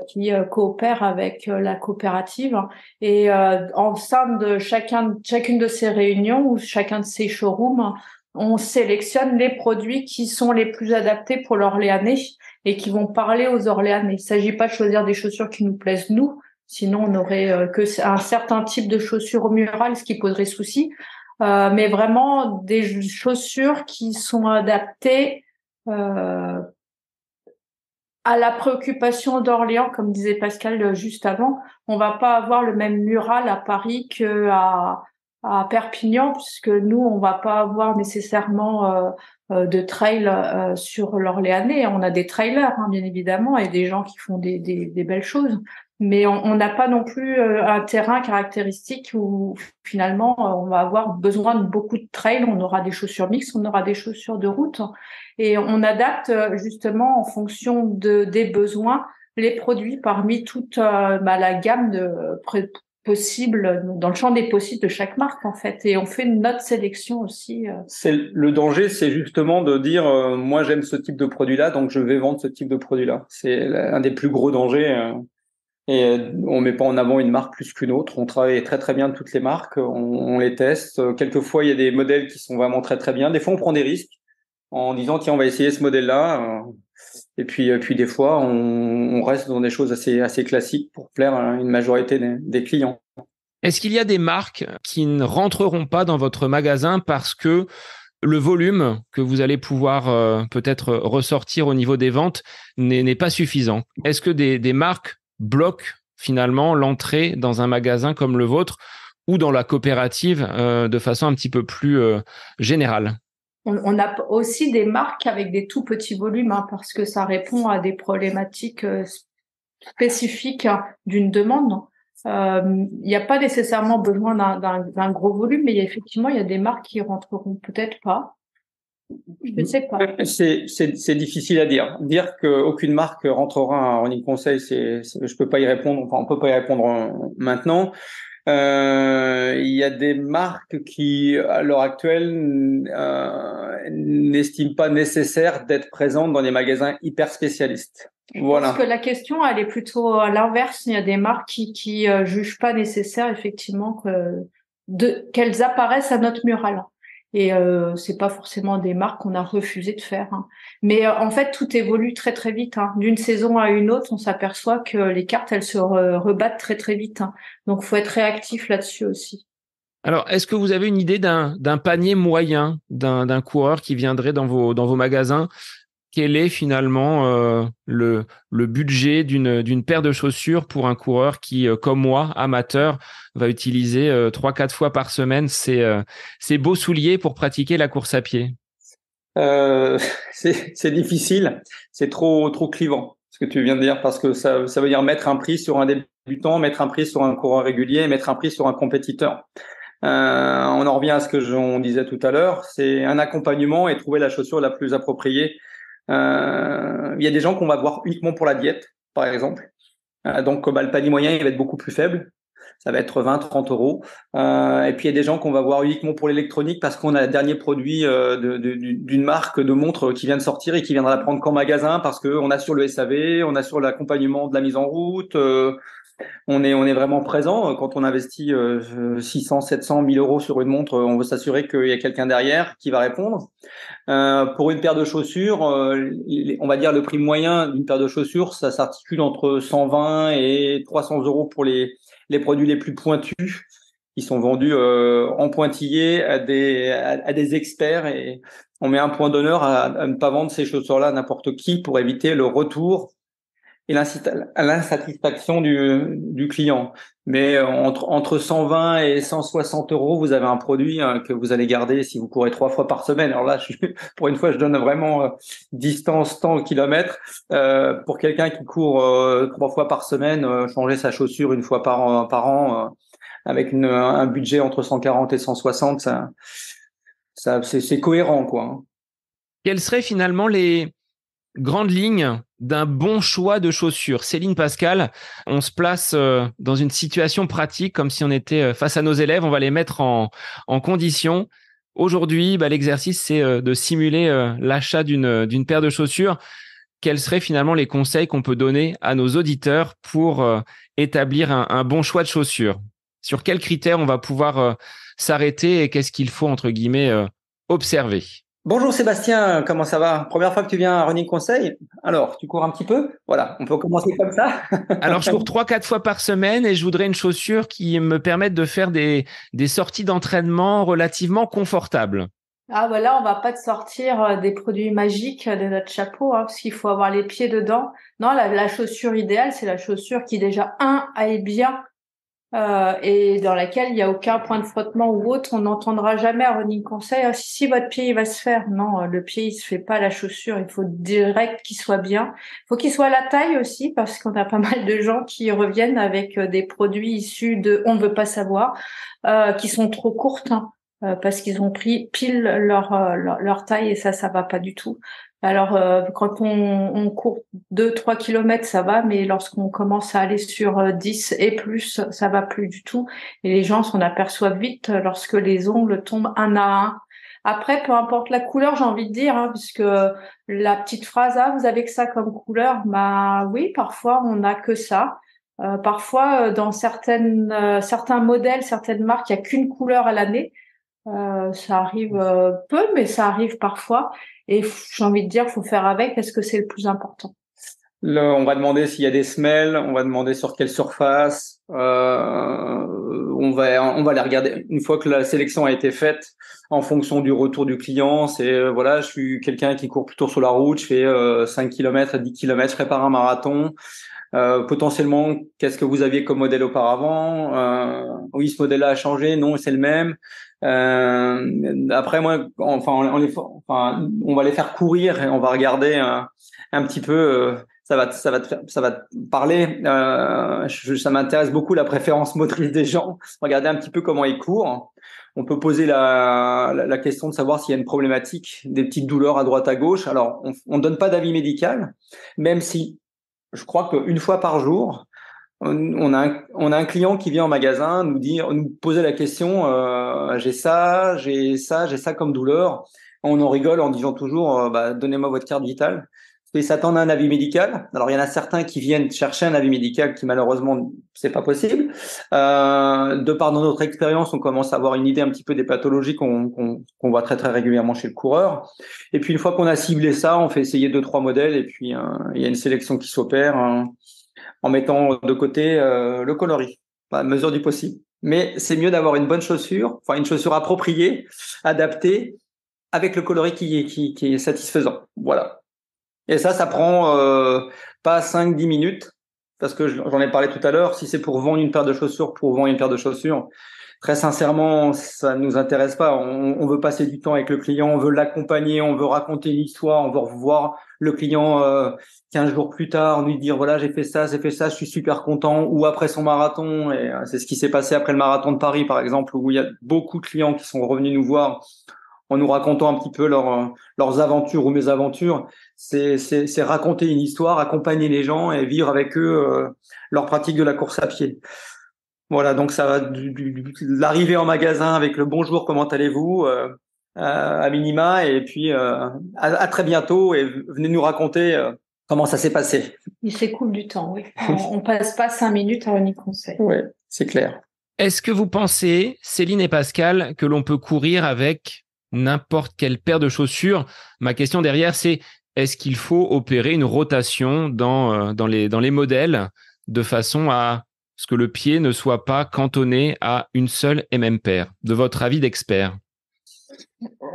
qui coopèrent avec la coopérative. Et en sein de chacune de ces réunions ou chacun de ces showrooms, on sélectionne les produits qui sont les plus adaptés pour l'Orléanais et qui vont parler aux Orléanais. Il s'agit pas de choisir des chaussures qui nous plaisent nous, sinon on n'aurait que un certain type de chaussures murales, ce qui poserait souci. Mais vraiment des chaussures qui sont adaptées à la préoccupation d'Orléans, comme disait Pascal juste avant. On va pas avoir le même mural à Paris que à Perpignan, puisque nous, on va pas avoir nécessairement de trail sur l'Orléanais. On a des trailers, hein, bien évidemment, et des gens qui font des belles choses. Mais on n'a pas non plus un terrain caractéristique où finalement on va avoir besoin de beaucoup de trails. On aura des chaussures mixtes, on aura des chaussures de route, et on adapte justement en fonction des besoins les produits parmi toute la gamme de possible dans le champ des possibles de chaque marque en fait. Et on fait notre sélection aussi. C'est le danger, c'est justement de dire moi j'aime ce type de produit-là, donc je vais vendre ce type de produit-là. C'est un des plus gros dangers. Et on met pas en avant une marque plus qu'une autre. On travaille très très bien toutes les marques, on les teste. Quelquefois, il y a des modèles qui sont vraiment très très bien. Des fois, on prend des risques en disant tiens, on va essayer ce modèle-là. Et puis des fois, on reste dans des choses assez classiques pour plaire à une majorité des clients. Est-ce qu'il y a des marques qui ne rentreront pas dans votre magasin parce que le volume que vous allez pouvoir peut-être ressortir au niveau des ventes n'est pas suffisant? Est-ce que des marques bloquent finalement l'entrée dans un magasin comme le vôtre ou dans la coopérative de façon un petit peu plus générale? On a aussi des marques avec des tout petits volumes, hein, parce que ça répond à des problématiques spécifiques d'une demande. Il n'y a pas nécessairement besoin d'un gros volume, mais effectivement, il y a des marques qui rentreront peut-être pas. Je ne sais pas. C'est difficile à dire. Dire qu'aucune marque rentrera en Running Conseil, je peux pas y répondre. Enfin, on peut pas y répondre maintenant. Il y a des marques qui, à l'heure actuelle, n'estiment pas nécessaire d'être présentes dans des magasins hyper spécialistes. Voilà. Parce que la question, elle est plutôt à l'inverse. Il y a des marques qui jugent pas nécessaire, effectivement, qu'elles apparaissent à notre mural. Et c'est pas forcément des marques qu'on a refusé de faire, hein. Mais en fait, tout évolue très très vite, hein. D'une saison à une autre, on s'aperçoit que les cartes, elles se rebattent très très vite, hein. Donc, faut être réactif là-dessus aussi. Alors, est-ce que vous avez une idée d'un panier moyen d'un coureur qui viendrait dans vos magasins? Quel est finalement le budget d'une paire de chaussures pour un coureur qui, comme moi, amateur, va utiliser 3-4 fois par semaine ces beaux souliers pour pratiquer la course à pied? C'est difficile, c'est trop clivant ce que tu viens de dire, parce que ça veut dire mettre un prix sur un débutant, mettre un prix sur un coureur régulier, mettre un prix sur un compétiteur. On en revient à ce que on disait tout à l'heure, c'est un accompagnement et trouver la chaussure la plus appropriée. Il y a des gens qu'on va voir uniquement pour la diète, par exemple. Donc, le panier moyen, il va être beaucoup plus faible. Ça va être 20-30 euros. Et puis, il y a des gens qu'on va voir uniquement pour l'électronique parce qu'on a le dernier produit d'une marque de montre qui vient de sortir et qui viendra la prendre qu'en magasin parce qu'on assure le SAV, on assure l'accompagnement de la mise en route. On est vraiment présent. Quand on investit 600, 700, 1000 euros sur une montre, on veut s'assurer qu'il y a quelqu'un derrière qui va répondre. Pour une paire de chaussures, on va dire le prix moyen d'une paire de chaussures, ça s'articule entre 120 et 300 euros pour les produits les plus pointus qui sont vendus en pointillé à des experts, et on met un point d'honneur à ne pas vendre ces chaussures-là à n'importe qui pour éviter le retour et l'insatisfaction du client. Mais entre 120 et 160 euros, vous avez un produit que vous allez garder si vous courez 3 fois par semaine. Alors là, pour une fois, je donne vraiment distance, temps, kilomètres. Pour quelqu'un qui court 3 fois par semaine, changer sa chaussure une fois par an avec un budget entre 140 et 160, c'est cohérent, quoi. Quelles seraient finalement les grandes lignes d'un bon choix de chaussures? Céline, Pascal, on se place dans une situation pratique comme si on était face à nos élèves. On va les mettre en condition. Aujourd'hui, l'exercice, c'est de simuler l'achat d'une paire de chaussures. Quels seraient finalement les conseils qu'on peut donner à nos auditeurs pour établir un bon choix de chaussures? Sur quels critères on va pouvoir s'arrêter et qu'est-ce qu'il faut, entre guillemets, observer. Bonjour Sébastien, comment ça va? Première fois que tu viens à Running Conseil? Alors, tu cours un petit peu? Voilà, on peut commencer comme ça. Alors, je cours 3-4 fois par semaine et je voudrais une chaussure qui me permette de faire des sorties d'entraînement relativement confortables. Ah voilà, on va pas te sortir des produits magiques de notre chapeau, hein, parce qu'il faut avoir les pieds dedans. Non, la chaussure idéale, c'est la chaussure qui déjà aille bien et dans laquelle il n'y a aucun point de frottement ou autre. On n'entendra jamais un running conseil. Ah, si votre pied il va se faire, non, le pied il se fait pas la chaussure. Il faut direct qu'il soit bien. Il faut qu'il soit à la taille aussi, parce qu'on a pas mal de gens qui reviennent avec des produits issus de, on ne veut pas savoir, qui sont trop courtes. Hein. Parce qu'ils ont pris pile leur taille et ça va pas du tout. Alors quand on court 2-3 kilomètres, ça va, mais lorsqu'on commence à aller sur 10 et plus, ça va plus du tout. Et les gens s'en aperçoivent vite lorsque les ongles tombent un à un. Après, peu importe la couleur, j'ai envie de dire, hein, puisque la petite phrase, ah, vous avez que ça comme couleur, bah oui, parfois on n'a que ça. Parfois, dans certains modèles, certaines marques, il n'y a qu'une couleur à l'année. Ça arrive peu, mais ça arrive parfois. Et j'ai envie de dire, faut faire avec parce que c'est le plus important. Là, on va demander s'il y a des semelles, on va demander sur quelle surface. On va les regarder une fois que la sélection a été faite en fonction du retour du client. C'est voilà, je suis quelqu'un qui court plutôt sur la route, je fais 5 km, 10 km, je prépare un marathon. Potentiellement, qu'est-ce que vous aviez comme modèle auparavant? Oui, ce modèle-là a changé. Non, c'est le même. Après, moi, on va les faire courir et on va regarder un petit peu. Ça va te parler. Ça m'intéresse beaucoup la préférence motrice des gens. Regarder un petit peu comment ils courent. On peut poser la question de savoir s'il y a une problématique, des petites douleurs à droite à gauche. Alors, on donne pas d'avis médical, même si je crois qu'une fois par jour, on a un client qui vient en magasin nous poser la question, j'ai ça comme douleur. On en rigole en disant toujours, donnez-moi votre carte vitale. Ils s'attendent à un avis médical. Alors il y en a certains qui viennent chercher un avis médical qui malheureusement c'est pas possible. De par notre expérience, on commence à avoir une idée un petit peu des pathologies qu'on voit très très régulièrement chez le coureur. Et puis une fois qu'on a ciblé ça, on fait essayer 2-3 modèles et puis il y a une sélection qui s'opère en mettant de côté le coloris, à mesure du possible. Mais c'est mieux d'avoir une bonne chaussure, enfin une chaussure appropriée, adaptée, avec le coloris qui est satisfaisant. Voilà. Et ça prend pas 5-10 minutes, parce que j'en ai parlé tout à l'heure, si c'est pour vendre une paire de chaussures, très sincèrement, ça nous intéresse pas. On veut passer du temps avec le client, on veut l'accompagner, on veut raconter une histoire, on veut revoir le client 15 jours plus tard, lui dire voilà, j'ai fait ça, je suis super content, ou après son marathon, et c'est ce qui s'est passé après le marathon de Paris, par exemple, où il y a beaucoup de clients qui sont revenus nous voir en nous racontant un petit peu leurs aventures ou mésaventures. C'est raconter une histoire, accompagner les gens et vivre avec eux leur pratique de la course à pied. Voilà, donc ça va de l'arrivée en magasin avec le bonjour, comment allez-vous à minima, et puis à très bientôt, et venez nous raconter comment ça s'est passé. Il s'écoule du temps, oui. On passe pas 5 minutes à un conseil. Oui, c'est clair. Est-ce que vous pensez, Céline et Pascal, que l'on peut courir avec n'importe quelle paire de chaussures? Ma question derrière, c'est est-ce qu'il faut opérer une rotation dans les modèles de façon à ce que le pied ne soit pas cantonné à une seule et même paire? De votre avis d'expert.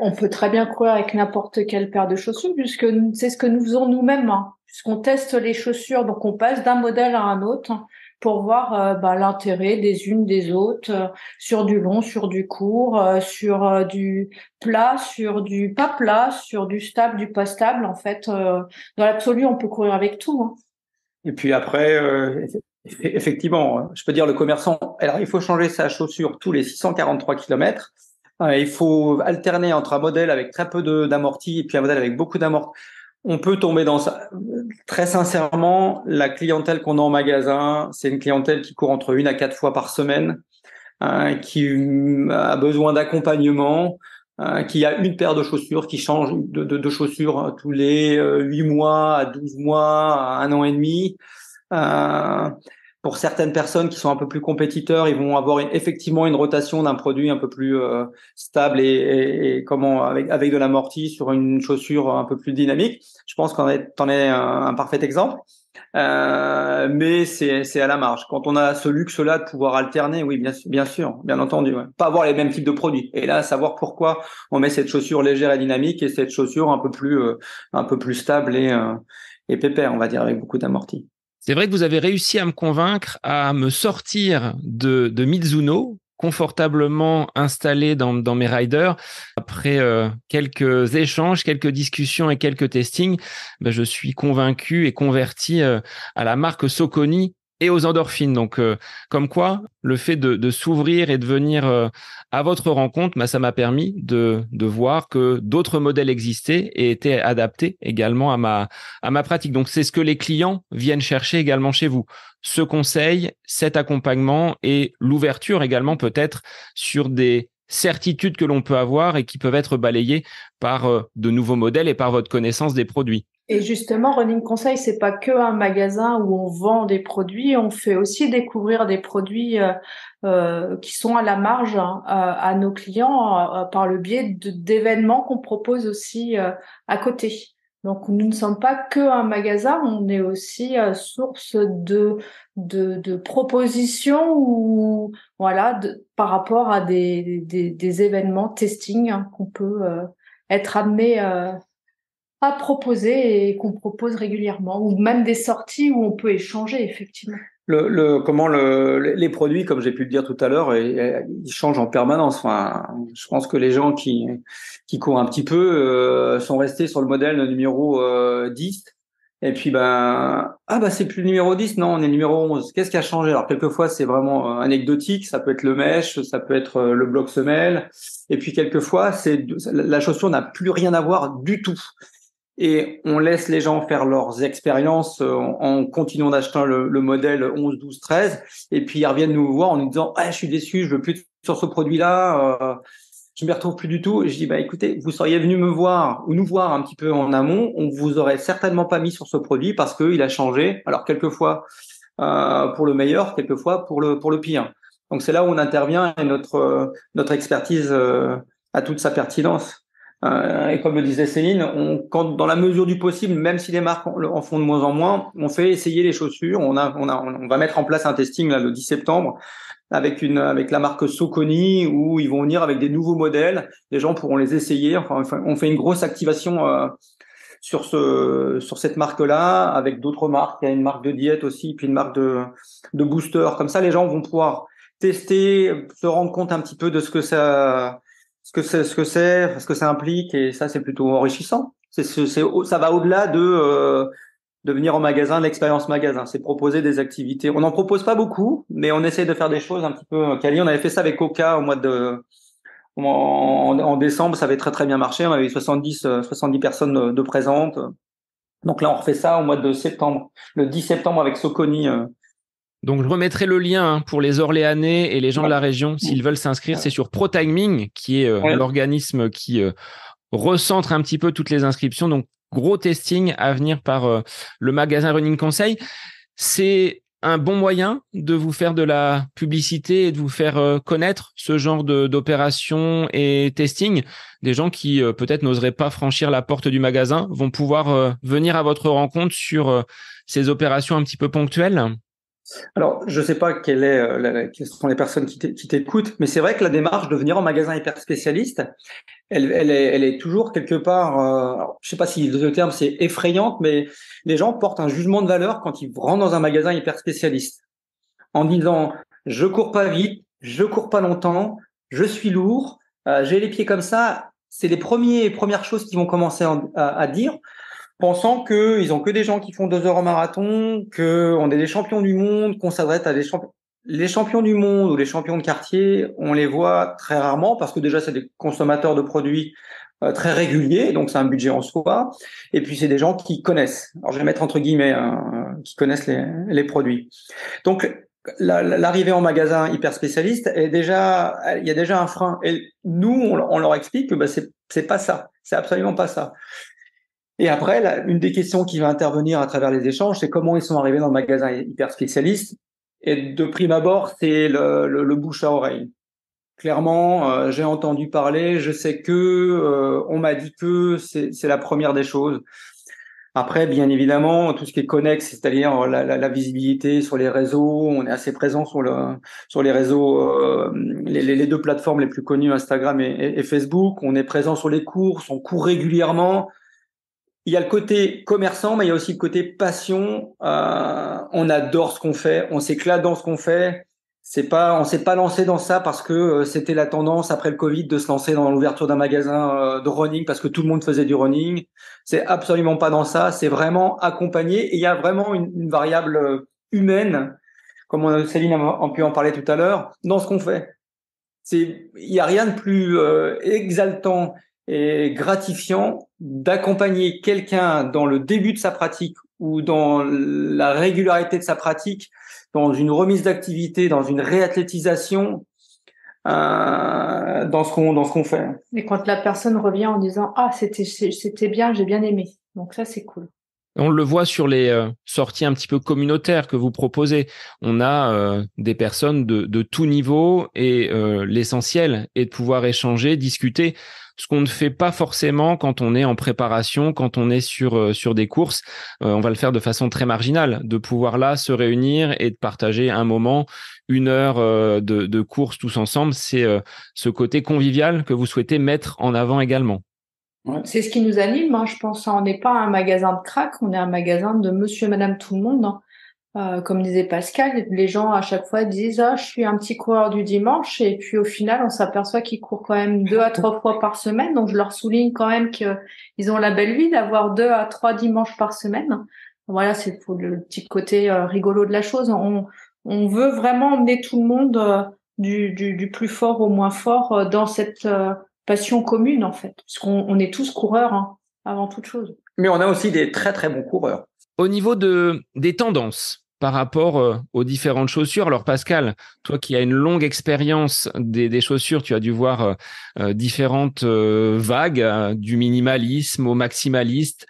On peut très bien courir avec n'importe quelle paire de chaussures, puisque c'est ce que nous faisons nous-mêmes, hein, puisqu'on teste les chaussures, donc on passe d'un modèle à un autre pour voir l'intérêt des unes des autres, sur du long, sur du court, sur du plat, sur du pas plat, sur du stable, du pas stable. En fait, dans l'absolu, on peut courir avec tout. Hein. Et puis après, effectivement, je peux dire le commerçant, alors il faut changer sa chaussure tous les 643 km. Il faut alterner entre un modèle avec très peu d'amorti et puis un modèle avec beaucoup d'amorti. On peut tomber dans ça. Très sincèrement, la clientèle qu'on a en magasin, c'est une clientèle qui court entre 1 à 4 fois par semaine, qui a besoin d'accompagnement, qui a une paire de chaussures, qui change de chaussures tous les 8 mois, à 12 mois, à 1 an et demi. Pour certaines personnes qui sont un peu plus compétiteurs, ils vont avoir effectivement une rotation d'un produit un peu plus stable et comment avec de l'amorti sur une chaussure un peu plus dynamique. Je pense t'en es un parfait exemple. Mais c'est à la marge. Quand on a ce luxe-là de pouvoir alterner, oui, bien sûr, bien entendu. Ouais. Pas avoir les mêmes types de produits. Et là, savoir pourquoi on met cette chaussure légère et dynamique et cette chaussure un peu plus stable et pépère, on va dire, avec beaucoup d'amorti. C'est vrai que vous avez réussi à me convaincre à me sortir de Mizuno, confortablement installé dans mes riders. Après quelques échanges, quelques discussions et quelques testings, je suis convaincu et converti à la marque Saucony et aux endorphines. Donc, comme quoi, le fait de s'ouvrir et de venir à votre rencontre, ça m'a permis de voir que d'autres modèles existaient et étaient adaptés également à ma pratique. Donc, c'est ce que les clients viennent chercher également chez vous. Ce conseil, cet accompagnement et l'ouverture également peut-être sur des certitudes que l'on peut avoir et qui peuvent être balayées par de nouveaux modèles et par votre connaissance des produits. Et justement, Running Conseil, c'est pas que un magasin où on vend des produits, on fait aussi découvrir des produits qui sont à la marge à nos clients par le biais d'événements qu'on propose aussi à côté. Donc, nous ne sommes pas que un magasin, on est aussi source de propositions ou voilà par rapport à des événements testing qu'on peut être amené à proposer et qu'on propose régulièrement, ou même des sorties où on peut échanger, effectivement. Les produits, comme j'ai pu le dire tout à l'heure, ils changent en permanence. Enfin, je pense que les gens qui courent un petit peu sont restés sur le modèle numéro 10. Et puis c'est plus le numéro 10, non, on est numéro 11. Qu'est-ce qui a changé? Alors quelquefois c'est vraiment anecdotique, ça peut être le mesh, ça peut être le bloc semelle. Et puis quelquefois la chaussure n'a plus rien à voir du tout. Et on laisse les gens faire leurs expériences en continuant d'acheter le modèle 11, 12, 13. Et puis, ils reviennent nous voir en nous disant « Ah, je suis déçu, je veux plus sur ce produit-là. Je m'y retrouve plus du tout. » Et je dis « Écoutez, vous seriez venu me voir ou nous voir un petit peu en amont. On vous aurait certainement pas mis sur ce produit parce qu'il a changé. Alors, quelquefois pour le meilleur, quelquefois pour le pire. » Donc, c'est là où on intervient et notre expertise a toute sa pertinence. Et comme le disait Céline, quand dans la mesure du possible, même si les marques en font de moins en moins, on fait essayer les chaussures. On va mettre en place un testing là, le 10 septembre avec la marque Saucony où ils vont venir avec des nouveaux modèles. Les gens pourront les essayer. Enfin, on fait une grosse activation sur cette marque-là avec d'autres marques. Il y a une marque de diète aussi, puis une marque de booster. Comme ça, les gens vont pouvoir tester, se rendre compte un petit peu de ce que ça implique, et ça c'est plutôt enrichissant. Ça va au-delà de venir au magasin, de l'expérience magasin. C'est proposer des activités. On n'en propose pas beaucoup, mais on essaie de faire des choses un petit peu quali. On avait fait ça avec Coca en décembre, ça avait très très bien marché. On avait 70 personnes de présentes. Donc là, on refait ça au mois de septembre, le 10 septembre avec Saucony. Donc, je remettrai le lien pour les Orléanais et les gens de la région. S'ils veulent s'inscrire, c'est sur ProTiming, qui est l'organisme qui recentre un petit peu toutes les inscriptions. Donc, gros testing à venir par le magasin Running Conseil. C'est un bon moyen de vous faire de la publicité et de vous faire connaître ce genre d'opérations et testing. Des gens qui peut-être n'oseraient pas franchir la porte du magasin vont pouvoir venir à votre rencontre sur ces opérations un petit peu ponctuelles. Alors, je sais pas quelles sont les personnes qui t'écoutent, mais c'est vrai que la démarche de venir en magasin hyper spécialiste, elle est toujours quelque part, alors, je sais pas si le terme c'est effrayante, mais les gens portent un jugement de valeur quand ils rentrent dans un magasin hyper spécialiste, en disant je cours pas vite, je cours pas longtemps, je suis lourd, j'ai les pieds comme ça. C'est les premières choses qu'ils vont commencer à dire, pensant qu'ils ont que des gens qui font 2 heures en marathon, qu'on est des champions du monde, qu'on s'adresse à des champions. Les champions du monde ou les champions de quartier, on les voit très rarement parce que déjà c'est des consommateurs de produits très réguliers, donc c'est un budget en soi. Et puis c'est des gens qui connaissent. Alors je vais mettre entre guillemets, qui connaissent les produits. Donc l'arrivée en magasin hyper spécialiste il y a déjà un frein. Et nous on leur explique que c'est pas ça, c'est absolument pas ça. Et après, une des questions qui va intervenir à travers les échanges, c'est comment ils sont arrivés dans le magasin hyper spécialiste. Et de prime abord, c'est le bouche à oreille. Clairement, j'ai entendu parler, je sais que, on m'a dit que c'est la première des choses. Après, bien évidemment, tout ce qui est connexe, c'est-à-dire la visibilité sur les réseaux, on est assez présent sur les réseaux, les deux plateformes les plus connues, Instagram et Facebook. On est présent sur les courses, on court régulièrement. Il y a le côté commerçant, mais il y a aussi le côté passion. On adore ce qu'on fait, on s'éclate dans ce qu'on fait. On s'est pas lancé dans ça parce que c'était la tendance après le Covid de se lancer dans l'ouverture d'un magasin de running parce que tout le monde faisait du running. C'est absolument pas dans ça. C'est vraiment accompagné. Et il y a vraiment une variable humaine, comme Céline a pu en parler tout à l'heure, dans ce qu'on fait. Il y a rien de plus exaltant et gratifiant d'accompagner quelqu'un dans le début de sa pratique ou dans la régularité de sa pratique, dans une remise d'activité, dans une réathlétisation, dans ce qu'on fait. Et quand la personne revient en disant ah c'était bien, j'ai bien aimé, donc ça c'est cool. On le voit sur les sorties un petit peu communautaires que vous proposez. On a des personnes de tout niveau et l'essentiel est de pouvoir échanger, discuter, ce qu'on ne fait pas forcément quand on est en préparation, quand on est sur des courses. On va le faire de façon très marginale, de pouvoir là se réunir et de partager un moment, 1 heure de course tous ensemble. C'est ce côté convivial que vous souhaitez mettre en avant également. Ouais. C'est ce qui nous anime, hein, je pense. On n'est pas un magasin de crack, on est un magasin de monsieur et madame tout le monde. Comme disait Pascal, les gens à chaque fois disent « Ah, je suis un petit coureur du dimanche » et puis au final, on s'aperçoit qu'ils courent quand même 2 à 3 fois par semaine. Donc, je leur souligne quand même qu'ils ont la belle vie d'avoir 2 à 3 dimanches par semaine. Voilà, c'est pour le petit côté rigolo de la chose. On veut vraiment emmener tout le monde du plus fort au moins fort dans cette passion commune, en fait. Parce qu'on est tous coureurs, hein, avant toute chose. Mais on a aussi des très, très bons coureurs. Au niveau des tendances par rapport aux différentes chaussures, alors Pascal, toi qui as une longue expérience des chaussures, tu as dû voir différentes vagues, du minimalisme au maximaliste.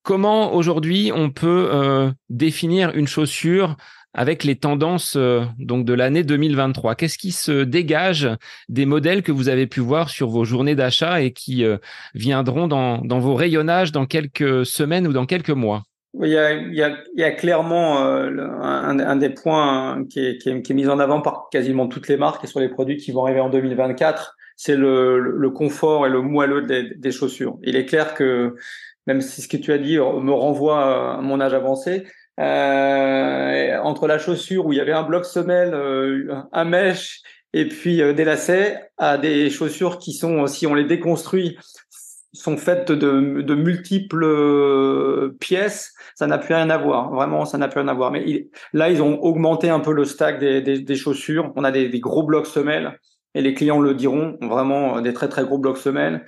Comment aujourd'hui on peut définir une chaussure avec les tendances donc de l'année 2023? Qu'est-ce qui se dégage des modèles que vous avez pu voir sur vos journées d'achat et qui viendront dans vos rayonnages dans quelques semaines ou dans quelques mois? Il y a clairement un des points qui est mis en avant par quasiment toutes les marques et sur les produits qui vont arriver en 2024, c'est le confort et le moelleux des chaussures. Il est clair que, même si ce que tu as dit me renvoie à mon âge avancé, entre la chaussure où il y avait un bloc semelle, un mèche et puis des lacets, à des chaussures qui sont, si on les déconstruit, sont faites de multiples pièces, ça n'a plus rien à voir. Vraiment, ça n'a plus rien à voir. Mais là, ils ont augmenté un peu le stack des chaussures. On a des gros blocs semelles, et les clients le diront, vraiment des très très gros blocs semelles.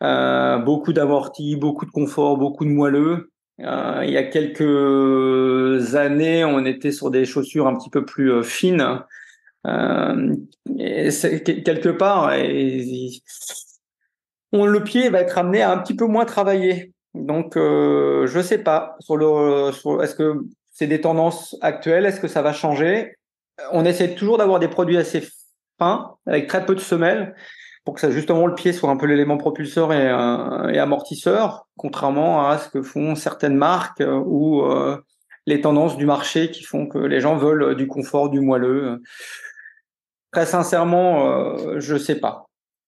Beaucoup d'amortis, beaucoup de confort, beaucoup de moelleux. Il y a quelques années, on était sur des chaussures un petit peu plus fines. Et quelque part, le pied va être amené à un petit peu moins travailler. Donc, je sais pas est-ce que c'est des tendances actuelles, est-ce que ça va changer? On essaie toujours d'avoir des produits assez fins, avec très peu de semelles, pour que ça, justement, le pied soit un peu l'élément propulseur et amortisseur, contrairement à ce que font certaines marques ou les tendances du marché qui font que les gens veulent du confort, du moelleux. Très sincèrement, je sais pas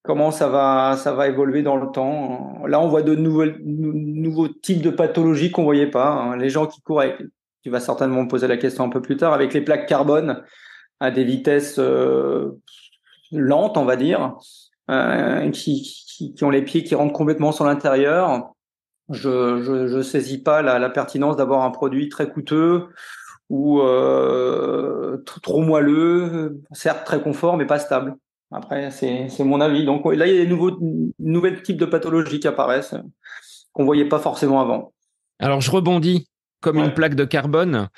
comment ça va évoluer dans le temps. Là, on voit de nouveaux types de pathologies qu'on voyait pas. Les gens qui courent tu vas certainement me poser la question un peu plus tard, avec les plaques carbone à des vitesses lentes, on va dire, qui ont les pieds qui rentrent complètement sur l'intérieur. Je saisis pas la pertinence d'avoir un produit très coûteux ou trop moelleux, certes très confort, mais pas stable. Après, c'est mon avis. Donc là, il y a des nouvelles types de pathologies qui apparaissent qu'on voyait pas forcément avant. Alors, je rebondis comme une plaque de carbone.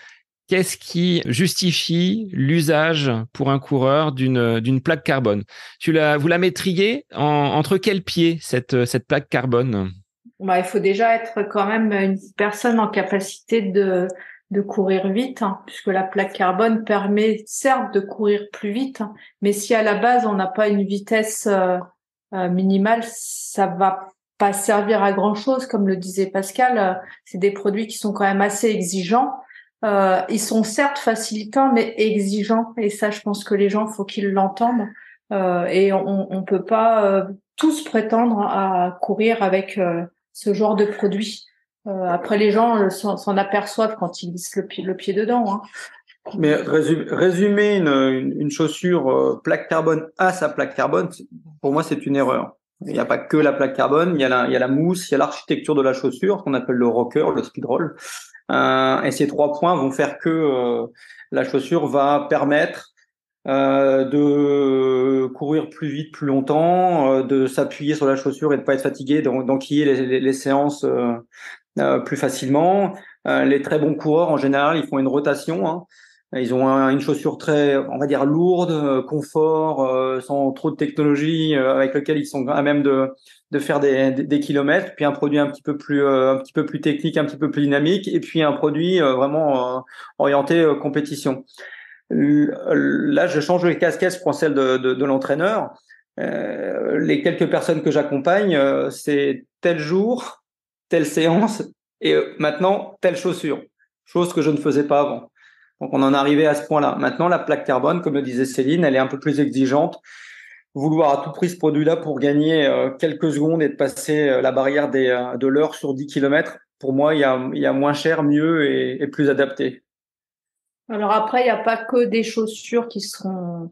Qu'est-ce qui justifie l'usage pour un coureur d'une plaque carbone? Vous la mettriez entre quels pieds, cette plaque carbone? Il faut déjà être quand même une personne en capacité de de courir vite, hein, puisque la plaque carbone permet certes de courir plus vite, hein, mais si à la base on n'a pas une vitesse minimale, ça va pas servir à grand chose. Comme le disait Pascal, c'est des produits qui sont quand même assez exigeants. Ils sont certes facilitants, mais exigeants. Et ça, je pense que les gens, faut qu'ils l'entendent. Et on peut pas tous prétendre à courir avec ce genre de produit. Après, les gens s'en aperçoivent quand ils glissent le pied dedans, hein. Mais résumer une chaussure plaque carbone à sa plaque carbone, pour moi, c'est une erreur. Il n'y a pas que la plaque carbone, il y a la mousse, il y a l'architecture de la chaussure qu'on appelle le rocker, le speed roll. Et ces 3 points vont faire que la chaussure va permettre de courir plus vite, plus longtemps, de s'appuyer sur la chaussure et de pas être fatigué, d'enquiller les séances plus facilement. Les très bons coureurs, en général, ils font une rotation, hein. Ils ont une chaussure très, on va dire, lourde, confort, sans trop de technologie, avec lequel ils sont à même de faire des kilomètres. Puis un produit un petit peu plus technique, un petit peu plus dynamique, et puis un produit vraiment orienté compétition. Là, je change les casquettes, je prends celle de l'entraîneur. Les quelques personnes que j'accompagne, c'est tel jour, telle séance, et maintenant telle chaussure, chose que je ne faisais pas avant. Donc, on en est arrivé à ce point-là. Maintenant, la plaque carbone, comme le disait Céline, elle est un peu plus exigeante. Vouloir à tout prix ce produit-là pour gagner quelques secondes et de passer la barrière de l'heure sur 10 kilomètres, pour moi, il y a moins cher, mieux et plus adapté. Alors après, il n'y a pas que des chaussures qui sont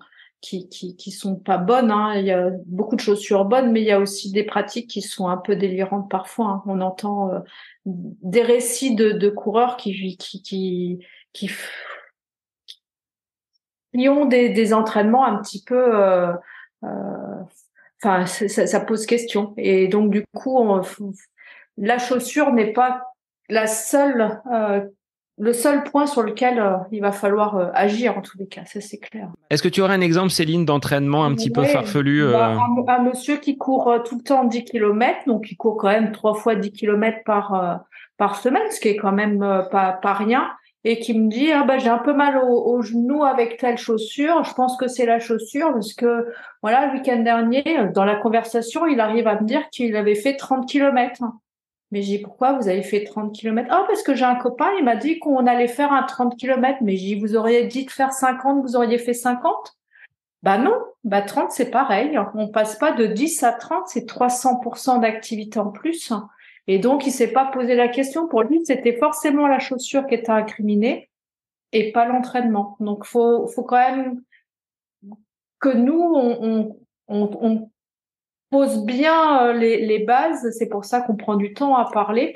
pas bonnes, hein. Il y a beaucoup de chaussures bonnes, mais il y a aussi des pratiques qui sont un peu délirantes parfois, hein. On entend des récits de coureurs qui ont des entraînements un petit peu, enfin, ça pose question. Et donc du coup, la chaussure n'est pas le seul point sur lequel il va falloir agir en tous les cas, ça c'est clair. Est-ce que tu aurais un exemple, Céline, d'entraînement un petit peu farfelu un monsieur qui court tout le temps 10 kilomètres, donc il court quand même 3 fois 10 kilomètres par semaine, ce qui est quand même pas rien, et qui me dit j'ai un peu mal au genou avec telle chaussure, je pense que c'est la chaussure, parce que voilà, le week-end dernier, dans la conversation, il arrive à me dire qu'il avait fait 30 kilomètres. Mais j'ai dit, pourquoi vous avez fait 30 kilomètres? Ah, parce que j'ai un copain, il m'a dit qu'on allait faire un 30 kilomètres. Mais j'ai dit, vous auriez dit de faire 50, vous auriez fait 50? Bah non, 30 c'est pareil. On passe pas de 10 à 30, c'est 300% d'activité en plus. Et donc, il s'est pas posé la question. Pour lui, c'était forcément la chaussure qui était incriminée et pas l'entraînement. Donc, faut quand même que nous, on pose bien les bases. C'est pour ça qu'on prend du temps à parler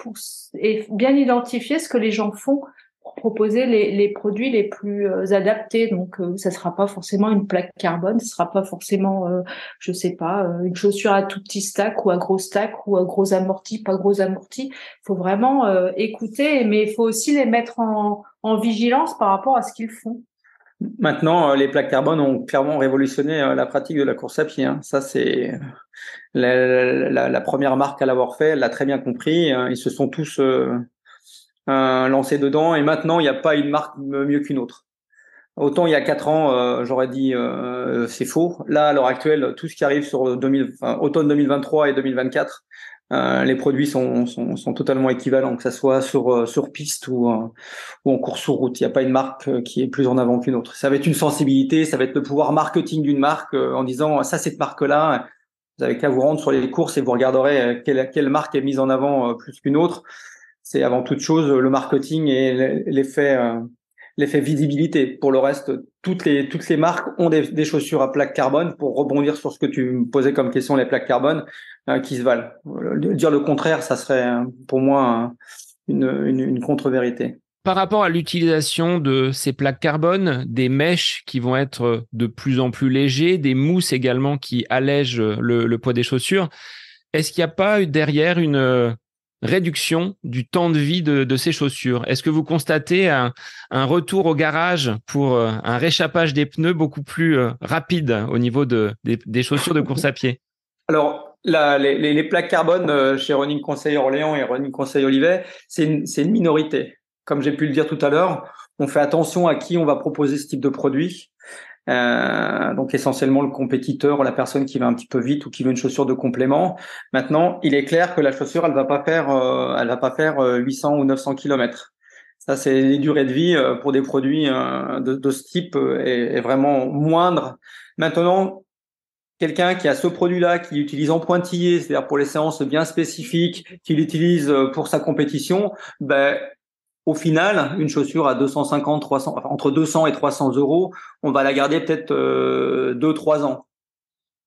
et bien identifier ce que les gens font pour proposer les produits les plus adaptés. Donc, ça sera pas forcément une plaque carbone, ce sera pas forcément, je sais pas, une chaussure à tout petit stack ou à gros stack ou à gros amorti, pas gros amorti. Il faut vraiment écouter, mais il faut aussi les mettre en vigilance par rapport à ce qu'ils font. Maintenant, les plaques carbone ont clairement révolutionné la pratique de la course à pied, hein. Ça, c'est la première marque à l'avoir fait. Elle l'a très bien compris. Ils se sont tous lancés dedans. Et maintenant, il n'y a pas une marque mieux qu'une autre. Autant il y a 4 ans, j'aurais dit c'est faux. Là, à l'heure actuelle, tout ce qui arrive sur automne 2023 et 2024, les produits sont totalement équivalents, que ça soit sur piste ou en course sur route. Il n'y a pas une marque qui est plus en avant qu'une autre. Ça va être une sensibilité, ça va être le pouvoir marketing d'une marque en disant ça, cette marque-là, vous avez qu'à vous rendre sur les courses et vous regarderez quelle marque est mise en avant plus qu'une autre. C'est avant toute chose le marketing et l'effet visibilité. Pour le reste, toutes les marques ont des chaussures à plaque carbone. Pour rebondir sur ce que tu me posais comme question, les plaques carbone qui se valent. Dire le contraire, ça serait pour moi une contre-vérité. Par rapport à l'utilisation de ces plaques carbone, des mèches qui vont être de plus en plus légers, des mousses également qui allègent le poids des chaussures, est-ce qu'il n'y a pas derrière une réduction du temps de vie de ces chaussures? Est-ce que vous constatez un retour au garage pour un réchappage des pneus beaucoup plus rapide au niveau des chaussures de course à pied? Alors, les plaques carbone chez Running Conseil Orléans et Running Conseil Olivet, c'est une minorité. comme j'ai pu le dire tout à l'heure, on fait attention à qui on va proposer ce type de produit. Donc essentiellement le compétiteur ou la personne qui va un petit peu vite ou qui veut une chaussure de complément. Maintenant, il est clair que la chaussure, elle va pas faire 800 ou 900 kilomètres. Ça, c'est les durées de vie pour des produits de ce type est vraiment moindre. Maintenant, quelqu'un qui a ce produit-là, qui l'utilise en pointillé, c'est-à-dire pour les séances bien spécifiques, qui l'utilise pour sa compétition, ben au final, une chaussure à 250, 300, enfin, entre 200 et 300 euros, on va la garder peut-être 2-3 ans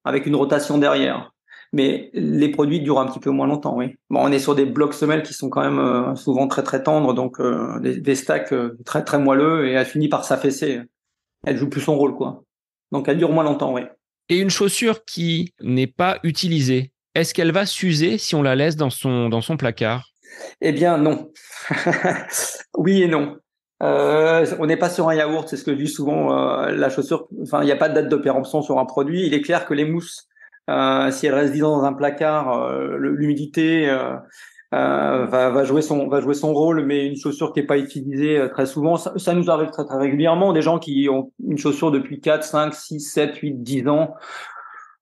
avec une rotation derrière. Mais les produits durent un petit peu moins longtemps, oui. Bon, on est sur des blocs semelles qui sont quand même souvent très très tendres, donc des stacks très très moelleux, et elle finit par s'affaisser. Elle joue plus son rôle, quoi. Donc elle dure moins longtemps, oui. Et une chaussure qui n'est pas utilisée, est-ce qu'elle va s'user si on la laisse dans son placard? Eh bien, non. Oui et non. On n'est pas sur un yaourt, c'est ce que je dis souvent. La chaussure, enfin, il n'y a pas de date de péremption sur un produit. Il est clair que les mousses, si elles restent 10 ans dans un placard, l'humidité va jouer son rôle. Mais une chaussure qui n'est pas utilisée très souvent, ça nous arrive très, très régulièrement. Des gens qui ont une chaussure depuis 4, 5, 6, 7, 8, 10 ans.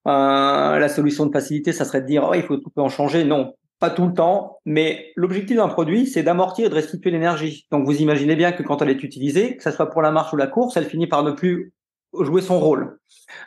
La solution de facilité, ça serait de dire, oh, il faut tout en changer. Non. Pas tout le temps, mais l'objectif d'un produit, c'est d'amortir et de restituer l'énergie. Donc, vous imaginez bien que quand elle est utilisée, que ça soit pour la marche ou la course, elle finit par ne plus jouer son rôle.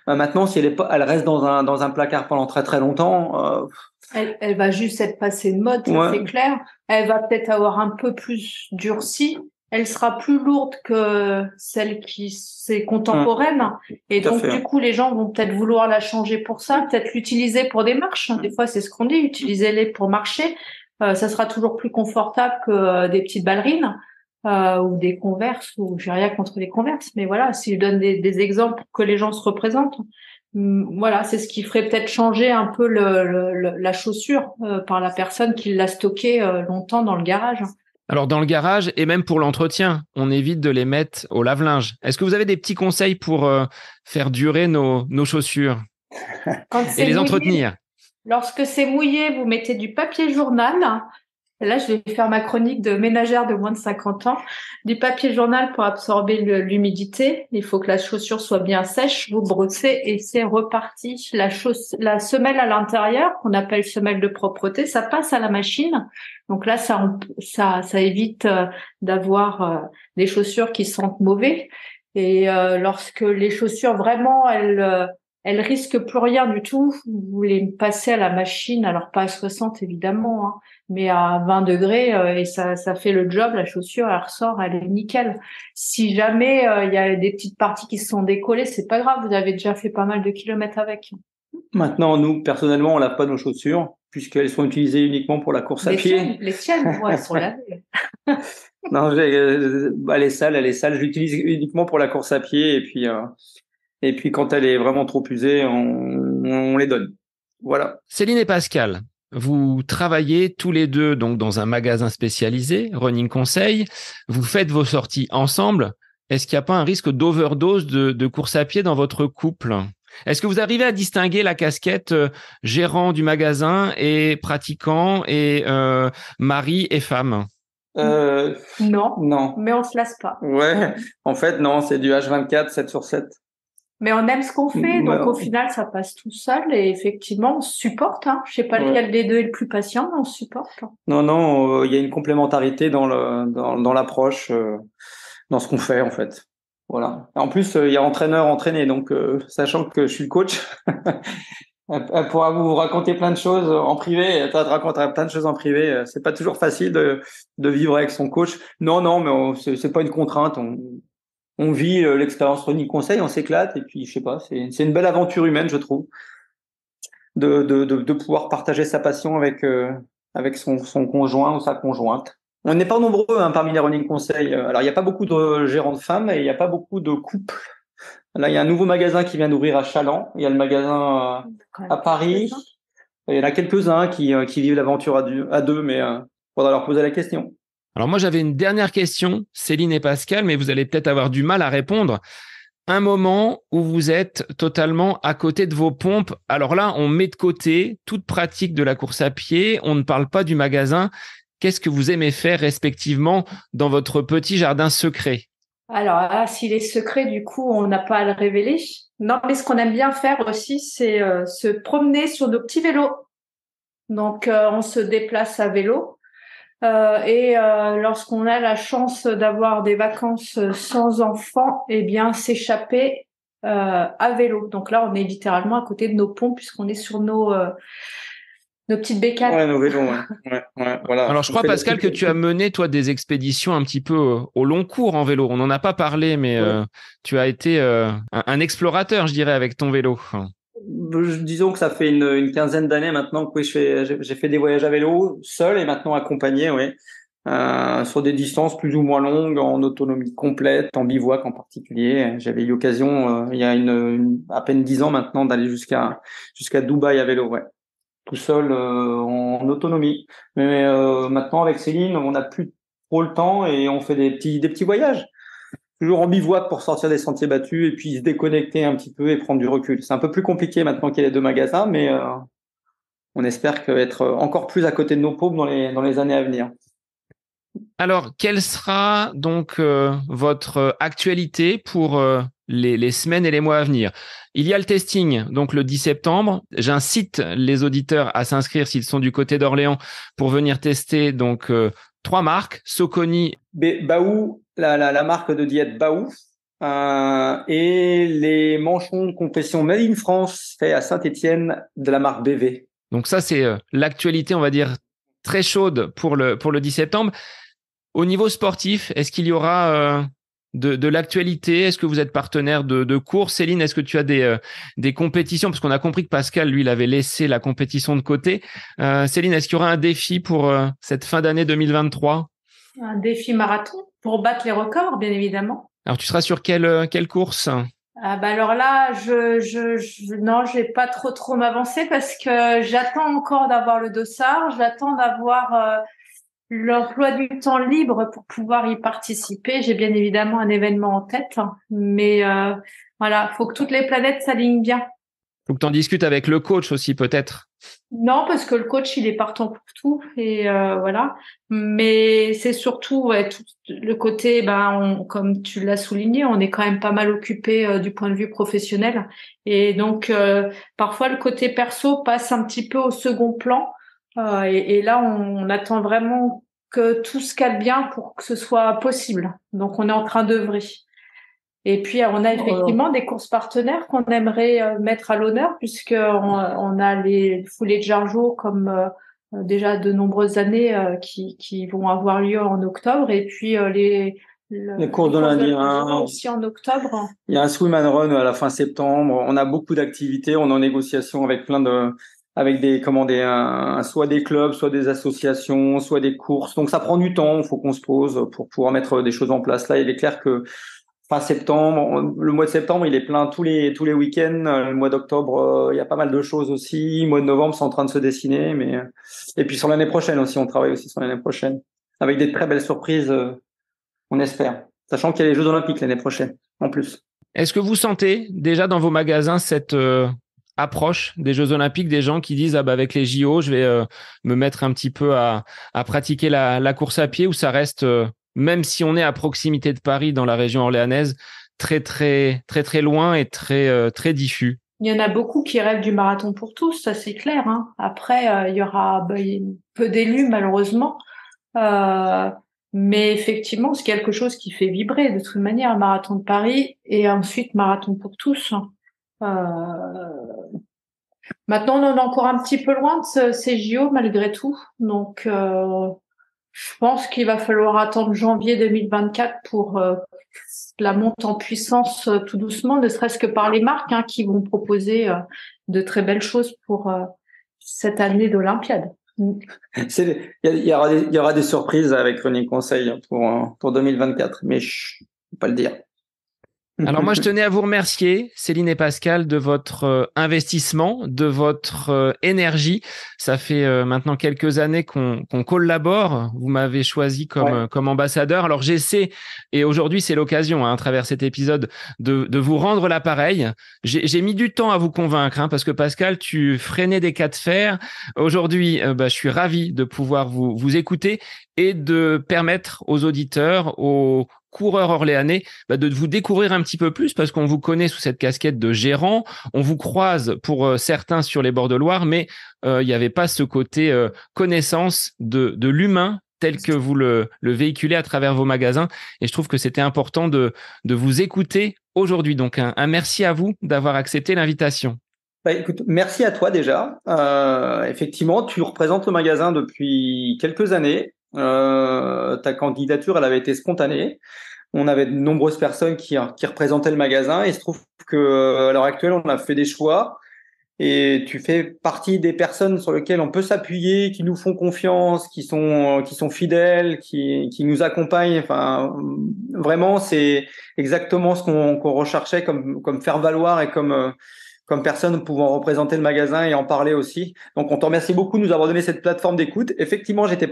Maintenant, si elle reste dans un placard pendant très très longtemps, elle va juste être passée de mode, ça c'est clair. Elle va peut-être avoir un peu plus durci. Elle sera plus lourde que celle qui c'est contemporaine. Et donc, du coup, les gens vont peut-être vouloir la changer pour ça, peut-être l'utiliser pour des marches. Des fois, c'est ce qu'on dit, utilisez-les pour marcher. Ça sera toujours plus confortable que des petites ballerines ou des Converse, ou j'ai rien contre les Converse. Mais voilà, si je donne des exemples pour que les gens se représentent, voilà, c'est ce qui ferait peut-être changer un peu la chaussure par la personne qui l'a stockée longtemps dans le garage. Alors, dans le garage et même pour l'entretien, on évite de les mettre au lave-linge. Est-ce que vous avez des petits conseils pour faire durer nos chaussures et les entretenir? Lorsque c'est mouillé, vous mettez du papier journal. Là, je vais faire ma chronique de ménagère de moins de 50 ans. Du papier journal pour absorber l'humidité. Il faut que la chaussure soit bien sèche. Vous brossez et c'est reparti. La semelle à l'intérieur, qu'on appelle semelle de propreté, ça passe à la machine. Donc là, ça évite d'avoir des chaussures qui sentent mauvais. Et lorsque les chaussures vraiment, elles risquent plus rien du tout, vous les passez à la machine, alors pas à 60 évidemment, hein, mais à 20 degrés et ça fait le job. La chaussure, elle ressort, elle est nickel. Si jamais il y a des petites parties qui se sont décollées, c'est pas grave, vous avez déjà fait pas mal de kilomètres avec. Maintenant, nous, personnellement, on lave pas nos chaussures puisqu'elles sont utilisées uniquement pour la course à pied. Les tiennes, elles sont lavées. Non, elle est sale. Je l'utilise uniquement pour la course à pied et puis quand elle est vraiment trop usée, on les donne. Voilà. Céline et Pascal, vous travaillez tous les deux donc dans un magasin spécialisé, Running Conseil. Vous faites vos sorties ensemble. Est-ce qu'il n'y a pas un risque d'overdose de course à pied dans votre couple? Est-ce que vous arrivez à distinguer la casquette gérant du magasin et pratiquant et mari et femme? Non, mais on se lasse pas. Ouais, en fait, non, c'est du H24, 7 sur 7. Mais on aime ce qu'on fait, donc au final, ça passe tout seul et effectivement, on se supporte. Hein. Je sais pas lequel des deux est le plus patient, mais on se supporte. Non, il y a une complémentarité dans l'approche, dans ce qu'on fait en fait. Voilà. En plus, il y a entraîneur-entraîné, donc sachant que je suis le coach, elle pourra vous raconter plein de choses en privé. Toi, te raconteras plein de choses en privé. C'est pas toujours facile de vivre avec son coach. Non, mais c'est pas une contrainte. On vit l'expérience Running Conseil, on s'éclate et puis je sais pas, c'est une belle aventure humaine, je trouve, de pouvoir partager sa passion avec son conjoint ou sa conjointe. On n'est pas nombreux parmi les Running Conseil. Alors il n'y a pas beaucoup de gérants de femmes et il n'y a pas beaucoup de couples. Là il y a un nouveau magasin qui vient d'ouvrir à Chaland. Il y a le magasin à Paris. Il y en a quelques-uns qui vivent l'aventure à deux, mais faudra leur poser la question. Alors moi, j'avais une dernière question, Céline et Pascal, mais vous allez peut-être avoir du mal à répondre. Un moment où vous êtes totalement à côté de vos pompes. Alors là, on met de côté toute pratique de la course à pied, on ne parle pas du magasin. qu'est-ce que vous aimez faire respectivement dans votre petit jardin secret? Alors, s'il est secret, du coup, on n'a pas à le révéler. Non, mais ce qu'on aime bien faire aussi, c'est se promener sur nos petits vélos. Donc, on se déplace à vélo. Lorsqu'on a la chance d'avoir des vacances sans enfants, eh bien, s'échapper à vélo. Donc là, on est littéralement à côté de nos ponts puisqu'on est sur nos petites bécanes. Ouais, nos vélos, voilà. Alors, je crois, Pascal, que tu as mené, toi, des expéditions un petit peu au long cours en vélo. On n'en a pas parlé, mais tu as été un explorateur, je dirais, avec ton vélo. Disons que ça fait une quinzaine d'années maintenant que oui, j'ai fait des voyages à vélo, seul et maintenant accompagné, oui, sur des distances plus ou moins longues, en autonomie complète, en bivouac en particulier. J'avais eu l'occasion, il y a à peine 10 ans maintenant, d'aller jusqu'à Dubaï à vélo, ouais, tout seul en autonomie. Mais maintenant avec Céline, on n'a plus trop le temps et on fait des petits voyages. Toujours en bivouac pour sortir des sentiers battus et puis se déconnecter un petit peu et prendre du recul. C'est un peu plus compliqué maintenant qu'il y a les 2 magasins, mais on espère être encore plus à côté de nos pauvres dans les années à venir. Alors, quelle sera donc votre actualité pour les semaines et les mois à venir? Il y a le testing, donc le 10 septembre. J'incite les auditeurs à s'inscrire s'ils sont du côté d'Orléans pour venir tester donc 3 marques, Soconi, Baou, la marque de diète Baou, et les manchons de compression Made in France faits à Saint-Étienne de la marque BV. Donc ça, c'est l'actualité, on va dire, très chaude pour le 10 septembre. Au niveau sportif, est-ce qu'il y aura de l'actualité? Est-ce que vous êtes partenaire de courses? Céline, est-ce que tu as des compétitions? Parce qu'on a compris que Pascal, lui, il avait laissé la compétition de côté. Céline, est-ce qu'il y aura un défi pour cette fin d'année 2023? Un défi marathon pour battre les records, bien évidemment. Alors, tu seras sur quelle course? Alors là, non, je vais pas trop m'avancer parce que j'attends encore d'avoir le dossard, j'attends d'avoir l'emploi du temps libre pour pouvoir y participer. J'ai bien évidemment un événement en tête, mais voilà, faut que toutes les planètes s'alignent bien. Faut que tu en discutes avec le coach aussi, peut-être. Non, parce que le coach, il est partant pour tout et voilà. Mais c'est surtout tout le côté, comme tu l'as souligné, on est quand même pas mal occupé du point de vue professionnel et donc parfois le côté perso passe un petit peu au second plan et là on attend vraiment que tout se cale bien pour que ce soit possible. Donc on est en train d'œuvrer. Et puis, on a effectivement des courses partenaires qu'on aimerait mettre à l'honneur puisqu'on a les foulées de Jargeau comme déjà de nombreuses années qui vont avoir lieu en octobre. Et puis, les courses de l'Indien aussi en octobre. Il y a un swim and run à la fin septembre. On a beaucoup d'activités. On est en négociation avec avec soit des clubs, soit des associations, soit des courses. Donc, ça prend du temps. Il faut qu'on se pose pour pouvoir mettre des choses en place. Là, il est clair que fin septembre, le mois de septembre, il est plein tous les week-ends. Le mois d'octobre, il y a pas mal de choses aussi. Le mois de novembre, c'est en train de se dessiner. Et puis sur l'année prochaine aussi, on travaille aussi sur l'année prochaine. Avec des très belles surprises, on espère. Sachant qu'il y a les Jeux Olympiques l'année prochaine, en plus. Est-ce que vous sentez déjà dans vos magasins cette approche des Jeux Olympiques, des gens qui disent avec les JO, je vais me mettre un petit peu à pratiquer la course à pied, ou ça reste même si on est à proximité de Paris, dans la région orléanaise, très loin et très diffus? Il y en a beaucoup qui rêvent du marathon pour tous, ça c'est clair. Hein. Après, il y aura peu d'élus malheureusement, mais effectivement c'est quelque chose qui fait vibrer de toute manière, un marathon de Paris et ensuite marathon pour tous. Maintenant, on en est encore un petit peu loin de ces JO malgré tout, donc. Je pense qu'il va falloir attendre janvier 2024 pour la montée en puissance tout doucement, ne serait-ce que par les marques qui vont proposer de très belles choses pour cette année d'Olympiade. Il y aura des surprises avec René Conseil pour 2024, mais je ne peux pas le dire. Alors moi, je tenais à vous remercier, Céline et Pascal, de votre investissement, de votre énergie. Ça fait maintenant quelques années qu'on collabore. Vous m'avez choisi comme ambassadeur. Alors j'essaie, et aujourd'hui c'est l'occasion, à travers cet épisode, de vous rendre l'appareil. J'ai mis du temps à vous convaincre, parce que Pascal, tu freinais des cas de fer. Aujourd'hui, je suis ravi de pouvoir vous écouter et de permettre aux auditeurs, aux coureurs orléanais, de vous découvrir un petit peu plus, parce qu'on vous connaît sous cette casquette de gérant, on vous croise pour certains sur les bords de Loire, mais il n'y avait pas ce côté connaissance de l'humain tel que vous le véhiculez à travers vos magasins, et je trouve que c'était important de vous écouter aujourd'hui. Donc un merci à vous d'avoir accepté l'invitation. Écoute, merci à toi déjà. Effectivement, tu représentes le magasin depuis quelques années. Ta candidature, elle avait été spontanée. On avait de nombreuses personnes qui représentaient le magasin, et il se trouve que à l'heure actuelle, on a fait des choix, et tu fais partie des personnes sur lesquelles on peut s'appuyer, qui nous font confiance, qui sont fidèles, qui nous accompagnent. Enfin, vraiment, c'est exactement ce qu'on recherchait comme faire valoir et comme personne pouvant représenter le magasin et en parler aussi. Donc, on te remercie beaucoup de nous avoir donné cette plateforme d'écoute. Effectivement, j'étais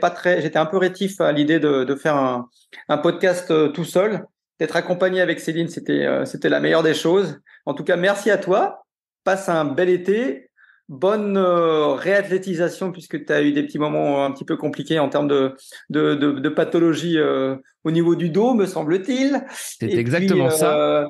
un peu rétif à l'idée de faire un podcast tout seul. D'être accompagné avec Céline, c'était la meilleure des choses. En tout cas, merci à toi. Passe un bel été. Bonne réathlétisation, puisque tu as eu des petits moments un petit peu compliqués en termes de pathologie au niveau du dos, me semble-t-il. C'est exactement ça.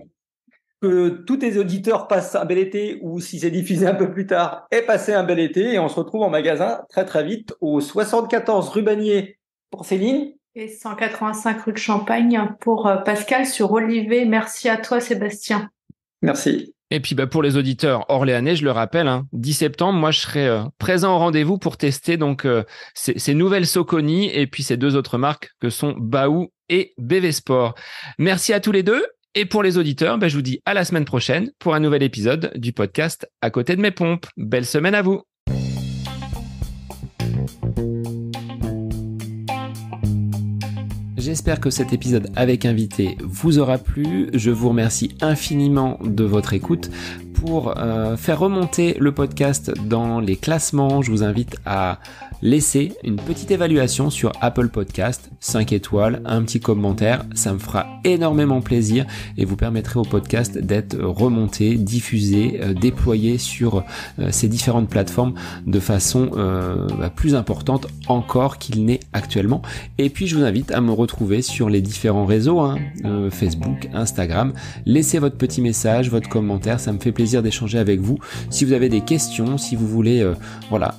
Que tous tes auditeurs passent un bel été, ou si c'est diffusé un peu plus tard, aient passé un bel été, et on se retrouve en magasin très très vite au 74 rue Bagnier pour Céline. Et 185 rue de Champagne pour Pascal sur Olivet. Merci à toi, Sébastien. Merci. Et puis pour les auditeurs orléanais, je le rappelle, 10 septembre, moi je serai présent au rendez-vous pour tester donc ces nouvelles Soconi, et puis ces deux autres marques que sont Baou et BV Sport. Merci à tous les deux. Et pour les auditeurs, je vous dis à la semaine prochaine pour un nouvel épisode du podcast À côté de mes pompes. Belle semaine à vous. J'espère que cet épisode avec invité vous aura plu. Je vous remercie infiniment de votre écoute. Pour faire remonter le podcast dans les classements, je vous invite à laisser une petite évaluation sur Apple Podcast, 5 étoiles, un petit commentaire, ça me fera énormément plaisir et vous permettrez au podcast d'être remonté, diffusé, déployé sur ces différentes plateformes de façon plus importante encore qu'il n'est actuellement. Et puis je vous invite à me retrouver sur les différents réseaux, Facebook, Instagram. Laissez votre petit message, votre commentaire, ça me fait plaisir d'échanger avec vous. Si vous avez des questions, si vous voulez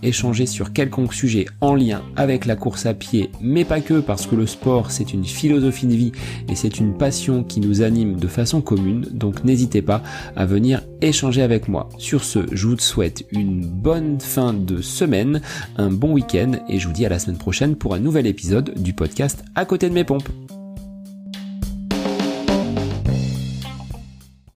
échanger sur quelconque sujet en lien avec la course à pied, mais pas que, parce que le sport c'est une philosophie de vie et c'est une passion qui nous anime de façon commune, donc n'hésitez pas à venir échanger avec moi. Sur ce, je vous souhaite une bonne fin de semaine, un bon week-end, et je vous dis à la semaine prochaine pour un nouvel épisode du podcast À côté de mes pompes.